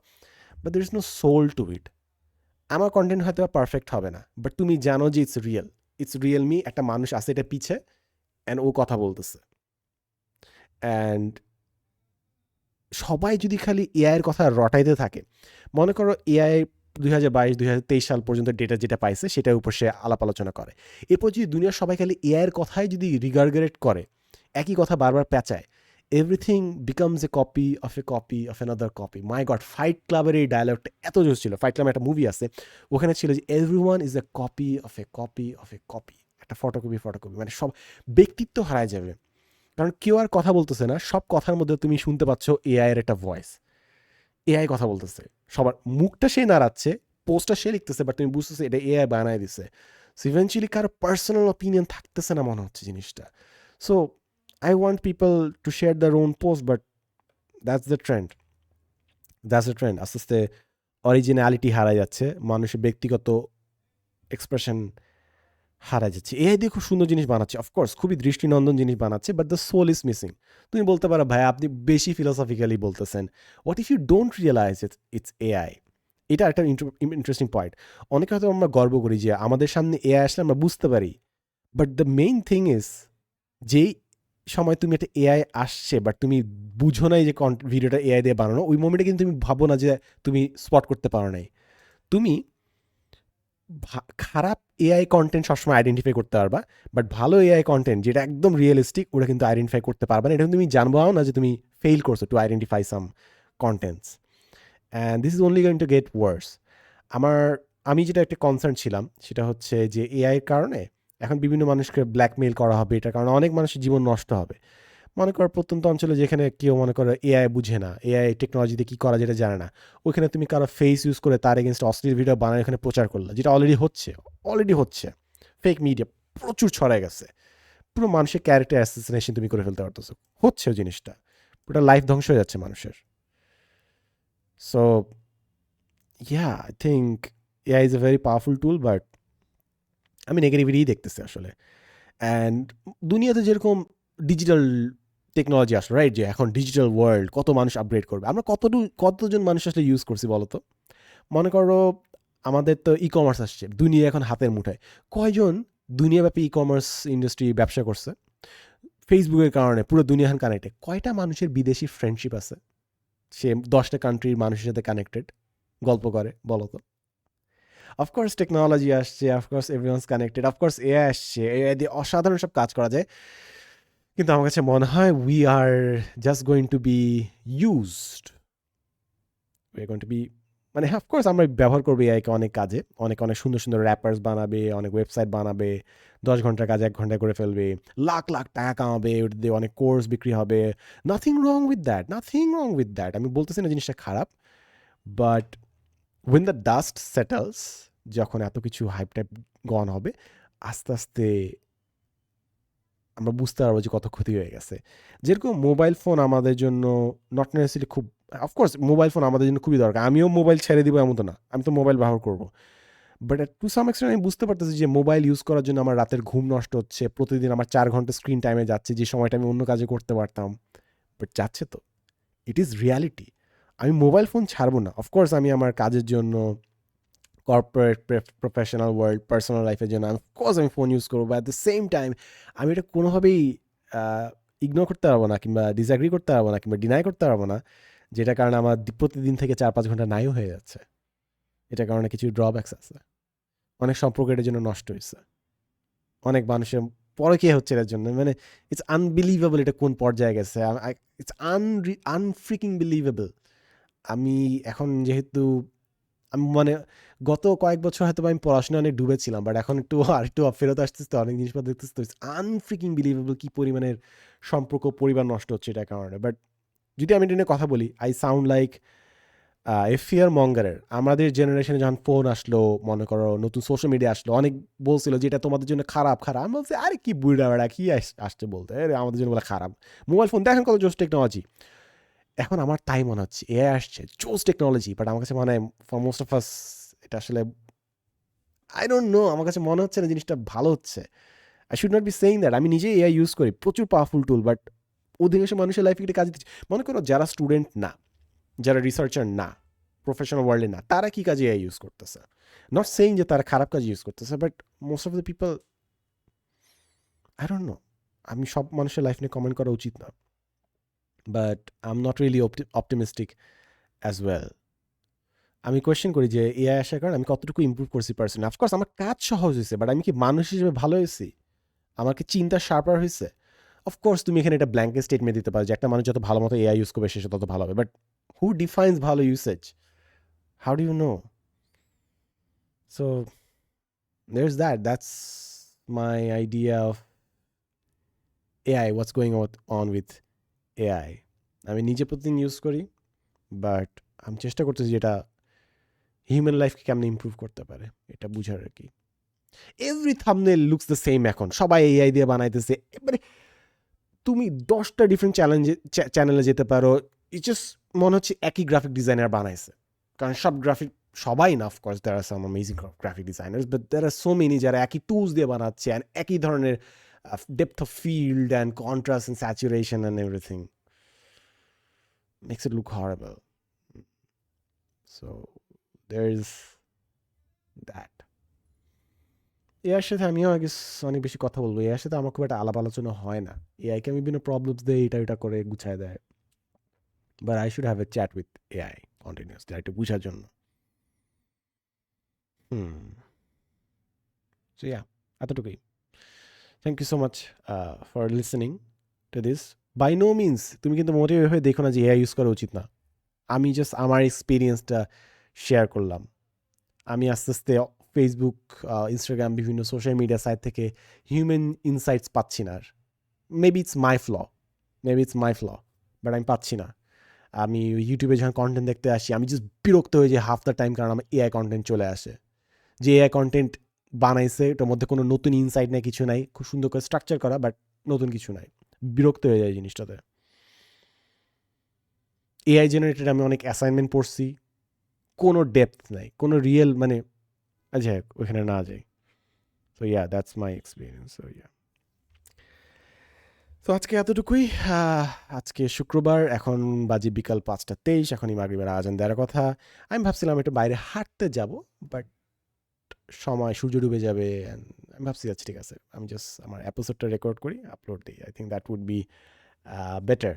but there is no soul to it. আমার কন্টেন্ট হয়তো পারফেক্ট হবে না, বাট তুমি জানো যে ইটস রিয়েল মি, একটা মানুষ আছে এটা পিছে অ্যান্ড ও কথা বলতেছে। অ্যান্ড সবাই যদি খালি এআইয়ের কথা রটাইতে থাকে, মনে করো এআই 2022-2023 সাল পর্যন্ত ডেটা যেটা পাইছে সেটার উপর সে আলাপ আলোচনা করে, এরপর যদি দুনিয়ার সবাই খালি এআইয়ের কথাই যদি রিগার্গেট করে, একই কথা বারবার পেঁচায়, everything becomes a copy of a copy of another copy. My god, fight ক্লাবের এই ডায়লগটা এত জোর ছিল। ফাইট ক্লাবের একটা মুভি আছে, ওখানে ছিল যে everyone is a copy of a copy of a copy, একটা ফটোকপি, মানে সব ব্যক্তিত্ব হারায় যাবে, কারণ কেউ আর কথা বলতেছে না, সব কথার মধ্যে তুমি শুনতে পাচ্ছ এআই এর একটা ভয়েস। এআই কথা বলতেছে, সবার মুখটা সে নাড়াচ্ছে, পোস্টটা সে লিখতেছে, বাট তুমি বুঝতেছে এটা এআই বানায় দিছে। সো ইভেনচুয়ালি কারো পার্সোনাল অপিনিয়ন থাকতেছে না মনে হচ্ছে জিনিসটা। So I want people to share there on post, but that's the trend. আস্তে আস্তে অরিজিনালিটি হারায় যাচ্ছে, মানুষের ব্যক্তিগত এক্সপ্রেশন হারায় যাচ্ছে। এআই দিয়ে খুব সুন্দর জিনিস বানাচ্ছে, অফকোর্স খুবই দৃষ্টিনন্দন জিনিস বানাচ্ছে, but the soul is missing. তুমি বলতে পারো ভাই আপনি বেশি ফিলোসফিক্যালি বলতেছেন, what if you don't realise it's AI. এটা একটা ইন্টারেস্টিং পয়েন্ট। অনেকে হয়তো আমরা গর্ব করি যে আমাদের সামনে এআই আসলে আমরা বুঝতে পারি, but the main thing is, যেই সময় তুমি একটা এআই আসছে বাট তুমি বুঝো নাই যে ভিডিওটা এআই দিয়ে বানানো, ওই মোমেন্টে কিন্তু তুমি ভাবো না যে তুমি স্পট করতে পারো নাই। তুমি খারাপ এআই কন্টেন্ট সবসময় আইডেন্টিফাই করতে পারবা, বাট ভালো এআই কন্টেন্ট যেটা একদম রিয়েলিস্টিক ওটা কিন্তু আইডেন্টিফাই করতে পারবা না। এটা তুমি জানবাও না যে তুমি ফেইল করছো to identify some contents, and this is only going to get worse. আমি যেটা একটা কনসার্ন ছিলাম সেটা হচ্ছে যে এআইয়ের কারণে এখন বিভিন্ন মানুষকে ব্ল্যাকমেইল করা হবে, এটার কারণে অনেক মানুষের জীবন নষ্ট হবে। মনে করো প্রত্যন্ত অঞ্চলে যেখানে কেউ মনে করো এআই বুঝে না, এআই টেকনোলজিতে কী করা যেটা জানে না, ওইখানে তুমি কারো ফেস ইউজ করে তার এগেনস্ট অশ্লীল ভিডিও বানায় এখানে প্রচার করলা, যেটা অলরেডি হচ্ছে। ফেক মিডিয়া প্রচুর ছড়ায় গেছে, পুরো মানুষের ক্যারেক্টার অ্যাসেসিনেশন তুমি করে ফেলতে পারতেছো, হচ্ছে ওই জিনিসটা, পুরো লাইফ ধ্বংস হয়ে যাচ্ছে মানুষের। So yeah, I think AI is a very powerful tool, but আমি নেগেটিভিটিই দেখতেছি আসলে। অ্যান্ড দুনিয়াতে যেরকম ডিজিটাল টেকনোলজি আসলো, রাইট, যে এখন ডিজিটাল ওয়ার্ল্ড, কত মানুষ আপগ্রেড করবে, আমরা কতজন মানুষ আসলে ইউজ করছি বলো তো? মনে করো আমাদের তো ই কমার্স আসছে, দুনিয়া এখন হাতের মুঠায়। কয়জন দুনিয়াব্যাপী ই কমার্স ইন্ডাস্ট্রি ব্যবসা করছে? ফেসবুকের কারণে পুরো দুনিয়া এখন কানেক্টেড। কয়টা মানুষের বিদেশি ফ্রেন্ডশিপ আছে? সে 10টা কান্ট্রির মানুষের সাথে কানেক্টেড, গল্প করে, বলো তো? অফকোর্স টেকনোলজি আসছে, of course everyone's connected, of course AI আসছে, এআই দিয়ে অসাধারণ সব কাজ করা যায়, কিন্তু আমার কাছে মনে হয় we are just going to be used, we are going to be, মানে অফকোর্স আমরা ব্যবহার করবো এআইকে অনেক কাজে, অনেক অনেক সুন্দর সুন্দর র্যাপার্স বানাবে, অনেক ওয়েবসাইট বানাবে, 10 ঘন্টার কাজ 1 ঘন্টায় করে ফেলবে, লাখ লাখ টাকা কামাবে, ওটা দিয়ে অনেক কোর্স বিক্রি হবে। Nothing wrong with that. আমি বলতেছি না জিনিসটা খারাপ, but when the dust settles, যখন এত কিছু হাইপ টাইপ গন হবে, আস্তে আস্তে আমরা বুঝতে পারবো যে কত ক্ষতি হয়ে গেছে। যেরকম মোবাইল ফোন আমাদের জন্য নট নেসেসারিলি খুব, অফকোর্স মোবাইল ফোন আমাদের জন্য খুবই দরকার, আমিও মোবাইল ছেড়ে দিব এমন তো না, আমি তো মোবাইল ব্যবহার করবো, বাট টু সাম এক্সটেন্ট আমি বুঝতে পারতেছি যে মোবাইল ইউজ করার জন্য আমার রাতের ঘুম নষ্ট হচ্ছে, প্রতিদিন আমার 4 ঘন্টা স্ক্রিন টাইমে যাচ্ছে, যে সময়টা আমি অন্য কাজে করতে পারতাম, বাট যাচ্ছে তো, ইট ইজ রিয়ালিটি। আমি মোবাইল ফোন ছাড়বো না, অফকোর্স আমি আমার কাজের জন্য, কর্পোরেট, প্রফেশনাল ওয়ার্ল্ড, পার্সোনাল লাইফের জন্য অফকোর্স আমি ফোন ইউজ করবো, অ্যাট দ্য সেম টাইম আমি এটা কোনোভাবেই ইগনোর করতে পারবো না, কিংবা ডিসঅ্যাগ্রি করতে পারবো না, কিংবা ডিনাই করতে পারবো না, যেটার কারণে আমার প্রতিদিন থেকে 4-5 ঘন্টা নাইও হয়ে যাচ্ছে। এটার কারণে কিছু ড্রব্যাকস আছে, অনেক সম্পর্ক এটার জন্য নষ্ট হয়েছে। অনেক মানুষের পরকীয়া হচ্ছে এটার জন্য। মানে ইটস আনবিলিভেবল এটা কোন পর্যায়ে গেছে। It's un freaking believable. আমি এখন যেহেতু আমি মানে গত কয়েক বছর হয়তো আমি পড়াশোনায় অনেক ডুবেছিলাম, বাট এখন একটু আরেকটু ফেরত আসতেছি তো অনেক জিনিসপত্র দেখতেছি তো ইটস আনফ্রিকিং বিলিভেবল কি পরিমাণের সম্পর্ক পরিবার নষ্ট হচ্ছে এটার কারণে। বাট যদি আমি এটা নিয়ে কথা বলি, I sound like a fear মঙ্গারের। আমাদের জেনারেশনে যখন ফোন আসলো, মনে করো নতুন সোশ্যাল মিডিয়া আসলো, অনেক বলছিল যে এটা তোমাদের জন্য খারাপ খারাপ। আমি বলছি আরে কি বুড়া বেড়া কি আসছে বলতে, আরে আমাদের জন্য বলে খারাপ। মোবাইল ফোন দেখেন কত জোস টেকনোলজি। এখন আমার তাই মনে হচ্ছে এআই আসছে জোস টেকনোলজি, বাট আমার কাছে মনে হয় ফর মোস্ট অফ আস এটা আসলে আই ডোন্ট নো, আমার কাছে মনে হচ্ছে না জিনিসটা ভালো হচ্ছে। I should not be saying that. আমি নিজেই এআই ইউজ করি, প্রচুর পাওয়ারফুল টুল, বাট অধিকাংশ মানুষের লাইফে এটা কাজে দিচ্ছে। মনে করো যারা স্টুডেন্ট না, যারা রিসার্চার না, প্রফেশনাল ওয়ার্ল্ডে না, তারা কি কাজে এআই ইউজ করতেছে? নট সেইং যে তারা খারাপ কাজে ইউজ করতেছে, but most of the people, I don't know. আমি সব মানুষের লাইফ নিয়ে কমেন্ট করা উচিত না, but I am not really optimistic as well. আমি কোয়েশ্চেন করি যে এআই আসার কারণে আমি কতটুকু ইম্প্রুভ করছি পার্সন। অফকোর্স আমার কাজ সহজ হয়েছে, বাট আমি কি মানুষ হিসেবে ভালো হয়েছি? আমার কি চিন্তা শার্পার হয়েছে? অফকোর্স তুমি এখানে এটা ব্ল্যাঙ্কেট স্টেটমেন্ট দিতে পারো যে একটা মানুষ যত ভালো মতো এআই ইউজ করবে সে তত ভালো হবে, বাট হু ডিফাইন্স ভালো usage? How do you know? So there's that. That's my idea of AI. What's going on with AI? আমি নিজে প্রতিদিন ইউজ করি, বাট আমি চেষ্টা করতেছি যেটা হিউম্যান লাইফকে কেমন ইমপ্রুভ করতে পারে এটা বুঝার আর কি। Every thumbnail looks the same, এখন সবাই এআই দিয়ে বানাইতেছে। এবারে তুমি 10টা ডিফারেন্ট চ্যানেলে যেতে পারো, ইট জাস্ট মনে হচ্ছে একই গ্রাফিক ডিজাইনার বানাইছে। কারণ সব গ্রাফিক, সবাই না of course, there are some amazing graphic designers, but there are so many যারা একই টুলস দিয়ে বানাচ্ছে অ্যান্ড একই ধরনের depth of field and contrast and saturation and everything makes it look horrible. So there is that. এআইয়ের সাথে আমিও আগে অনেক বেশি কথা বলবো। এআইয়ের সাথে আমার খুব একটা আলাপ আলোচনা হয় না। এআইকে আমি বিভিন্ন প্রবলেমস দেয়, এটা এটা করে গুছায় দেয়। But I should have a chat with AI continuously একটু বুঝার জন্য। হুম। সো ইয়া, এতটুকুই। Thank you so much for listening to this. By no means তুমি কিন্তু মোটেও এভাবে দেখো না যে এআই ইউজ করা উচিত না। আমি জাস্ট আমার এক্সপিরিয়েন্সটা শেয়ার করলাম। আমি আস্তে আস্তে ফেসবুক, ইনস্টাগ্রাম, বিভিন্ন সোশ্যাল মিডিয়া সাইট থেকে হিউম্যান ইনসাইটস পাচ্ছি না আর। Maybe it's my flaw, but আমি পাচ্ছি না। আমি ইউটিউবে যখন কন্টেন্ট দেখতে আসি আমি জাস্ট বিরক্ত হয়ে যাই হাফ দ্য টাইম, কারণ আমার এআই কন্টেন্ট চলে আসে। যে এআই কন্টেন্ট বানাইছে ওটার মধ্যে কোনো নতুন ইনসাইট নাই, কিছু নাই, খুব সুন্দর করে স্ট্রাকচার করা, বাট নতুন কিছু নাই। বিরক্ত হয়ে যায় জিনিসটাতে। এআই জেনারেটেড আমি অনেক অ্যাসাইনমেন্ট পড়ছি, কোনো ডেপথ নাই, কোনো রিয়েল মানে যাই হোক ওইখানে না যাই। So yeah, that's my experience. So yeah, তো আজকে এতটুকুই। আজকে শুক্রবার, এখন বাজে বিকাল 5:23, এখনই মাগরিবের আজান দেওয়ার কথা। আমি ভাবছিলাম একটু বাইরে হাঁটতে যাব, বাট সময় সূর্য ডুবে যাবে and আমি ভাবছি আচ্ছা ঠিক আছে, আমি জাস্ট আমার এপিসোডটা রেকর্ড করি, আপলোড দিই। I think that would be better.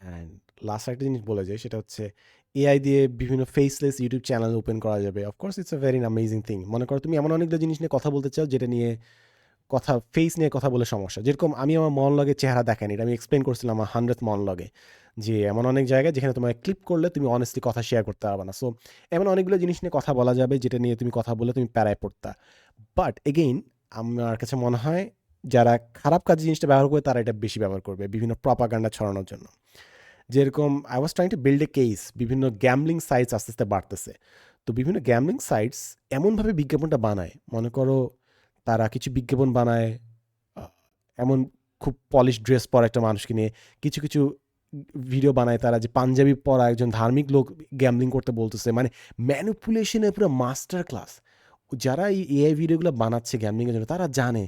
And last একটা জিনিস বলে যাই, সেটা হচ্ছে এআই দিয়ে বিভিন্ন ফেসলেস ইউটিউব চ্যানেল ওপেন করা যাবে। Of course it's a very amazing thing. মনে করো তুমি এমন অনেকগুলো জিনিস নিয়ে কথা বলতে চাও যেটা নিয়ে ফেস নিয়ে কথা বলে সমস্যা। যেরকম আমি আমার মনলগের চেহারা দেখাইনি, এটা আমি এক্সপ্লেন করছিলাম আমার 100th মনলগে, যে এমন অনেক জায়গায় যেখানে তোমার ক্লিপ করলে তুমি অনেস্টলি কথা শেয়ার করতে পারবে না। সো এমন অনেকগুলো জিনিস নিয়ে কথা বলা যাবে যেটা নিয়ে তুমি কথা বলে তুমি প্যারায় পড়তা। বাট এগেইন আমার কাছে মনে হয় যারা খারাপ কাজে জিনিসটা ব্যবহার করে তারা এটা বেশি ব্যবহার করবে বিভিন্ন প্রপাগান্ডা ছড়ানোর জন্য। যেরকম I was trying to build a case, বিভিন্ন গ্যামলিং সাইটস আস্তে আস্তে বাড়তেছে। তো বিভিন্ন গ্যামলিং সাইটস এমনভাবে বিজ্ঞাপনটা বানায়, মনে করো তারা কিছু বিজ্ঞাপন বানায় এমন খুব পলিশ ড্রেস পরা একটা মানুষকে নিয়ে, কিছু কিছু ভিডিও বানায় তারা যে পাঞ্জাবি পরা একজন ধার্মিক লোক গ্যামলিং করতে বলতেছে, মানে ম্যানিপুলেশনের পুরো মাস্টার ক্লাস। যারা এই এআই ভিডিওগুলো বানাচ্ছে গ্যামলিংয়ের জন্য তারা জানে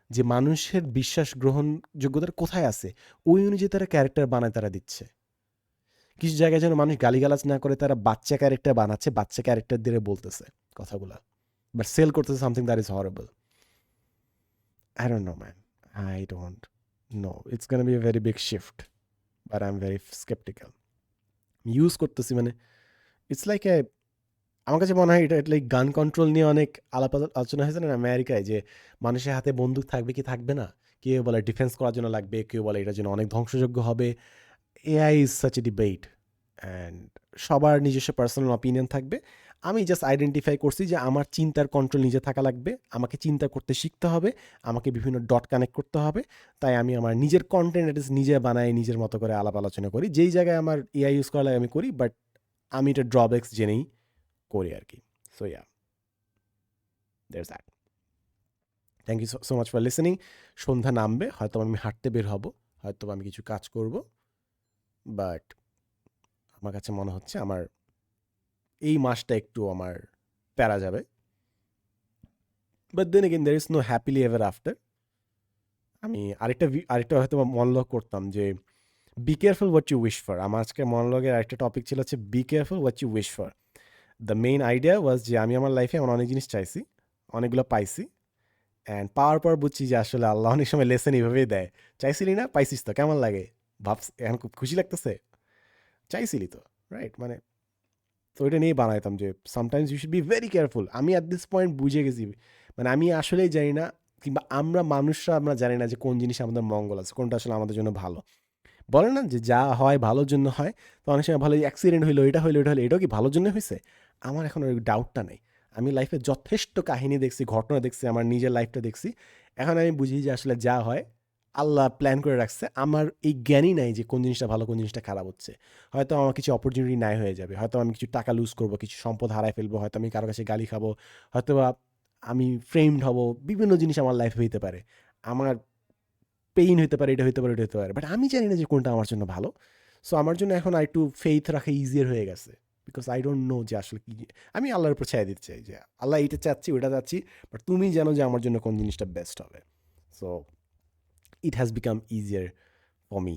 যে মানুষের বিশ্বাস গ্রহণ যোগ্যতার কোথায় আছে, ওই অনুযায়ী তারা ক্যারেক্টার বানায় তারা দিচ্ছে। কিছু জায়গায় যেন মানুষ গালিগালাজ না করে তারা বাচ্চা ক্যারেক্টার বানাচ্ছে, বাচ্চা ক্যারেক্টার দিয়ে বলতেছে কথাগুলা, বাট সেল করতেছে something that is horrible. I don't know, man. I don't know. It's gonna be a very big shift, but I'm very skeptical. Use করতেছি মানে ইটস লাইক এ আমার কাছে মনে হয় এটা লাইক গান কন্ট্রোল নিয়ে অনেক আলোচনা হয়েছে না আমেরিকায়, যে মানুষের হাতে বন্দুক থাকবে কি থাকবে না। কেউ বলে ডিফেন্স করার জন্য লাগবে, কেউ বলে এটার জন্য অনেক ধ্বংসযোগ্য হবে। AI is such a debate, and সবার নিজস্ব পার্সোনাল অপিনিয়ন থাকবে। আমি জাস্ট আইডেন্টিফাই করছি যে আমার চিন্তার কন্ট্রোল নিজে থাকা লাগবে, আমাকে চিন্তা করতে শিখতে হবে, আমাকে বিভিন্ন ডট কানেক্ট করতে হবে। তাই আমি আমার নিজের কন্টেন্ট নিজে বানাই, নিজের মতো করে আলাপ আলোচনা করি। যেই জায়গায় আমার এআই ইউজ করা লাগে আমি করি, বাট আমি এটা ড্রব্যাক্স জেনেই করি আর কি। So yeah, that's that. Thank you so much for listening. সন্ধ্যা নামবে, হয়তো আমি হাঁটতে বের হব, হয়তো আমি কিছু কাজ করব, বাট আমার কাছে মনে হচ্ছে আমার এই মাসটা একটু আমার প্যারা যাবে। But then again there is no happily ever after. আমি আরেকটা হয়তো মনলগ করতাম যে be careful what you wish for. আমার আজকে মনলগের আরেকটা টপিক ছিল হচ্ছে be careful what you wish for. The main idea was যে আমি আমার লাইফে এমন অনেক জিনিস চাইছি, অনেকগুলো পাইছি, অ্যান্ড পাওয়ার পর বুঝছি যে আসলে আল্লাহ অনেক সময় লেসেন এইভাবেই দেয়। চাইছিলি না, পাইছিস তো, কেমন লাগে, ভাবস এখন খুব খুশি লাগতেছে, চাইছিলি তো, রাইট? মানে তো ওইটা নিয়েই বানাইতাম যে sometimes you should be very careful. আমি অ্যাট দিস পয়েন্ট বুঝে গেছি, মানে আমি আসলেই জানি না, কিংবা আমরা মানুষরা আমরা জানি না যে কোন জিনিস আমাদের মঙ্গল আছে, কোনটা আসলে আমাদের জন্য ভালো। বলে না যে যা হয় ভালোর জন্য হয়। তো অনেক সময় ভালো অ্যাক্সিডেন্ট হইলো, এটা হইলো, এটা হলো, এটাও কি ভালোর জন্য হয়েছে? আমার এখন ওই ডাউটটা নেই। আমি লাইফে যথেষ্ট কাহিনী দেখছি, ঘটনা দেখছি, আমার নিজের লাইফটা দেখছি। এখন আমি বুঝি যে আসলে যা হয় আল্লাহ প্ল্যান করে রাখছে। আমার এই জ্ঞানই নাই যে কোন জিনিসটা ভালো, কোন জিনিসটা খারাপ হচ্ছে। হয়তো আমার কিছু অপরচুনিটি নাই হয়ে যাবে, হয়তো আমি কিছু টাকা লুজ করবো, কিছু সম্পদ হারায় ফেলবো, হয়তো আমি কারো কাছে গালি খাবো, হয়তো বা আমি ফ্রেমড হব, বিভিন্ন জিনিস আমার লাইফে হইতে পারে। আমার পেইন হইতে পারে, এটা হইতে পারে, এটা হইতে পারে, বাট আমি জানি না যে কোনটা আমার জন্য ভালো। সো আমার জন্য এখন আর একটু ফেইথ রাখা ইজিয়ার হয়ে গেছে, বিকজ আই ডোন্ট নো যে আসলে কি। আমি আল্লাহর উপর ছেড়ে দিতে চাই যে আল্লাহ এইটা চাচ্ছি, ওইটা চাচ্ছি, বাট তুমি জানো যে আমার জন্য কোন জিনিসটা বেস্ট হবে। So it has become easier for me.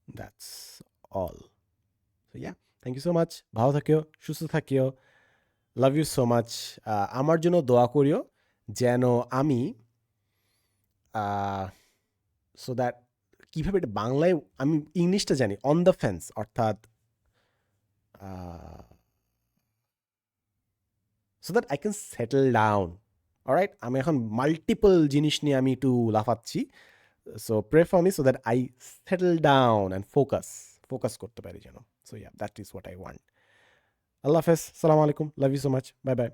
That's all. So yeah, thank you so much. ভালো থাকিও, সুস্থ থাকিও। Love you so much. আমার জন্য দোয়া করিও যেন আমি সো দ্যাট, কীভাবে এটা বাংলায়, আমি ইংলিশটা জানি, অন দ্য ফেন্স, অর্থাৎ so that I can settle down. Alright, আমি এখন মাল্টিপল জিনিস নিয়ে আমি একটু লাফাচ্ছি। So pray for me so that I settle down and focus করতে পারি যেন। So yeah, that is what I want. আল্লাহ হাফেজ, সালাম আলাইকুম, love you so much, bye by.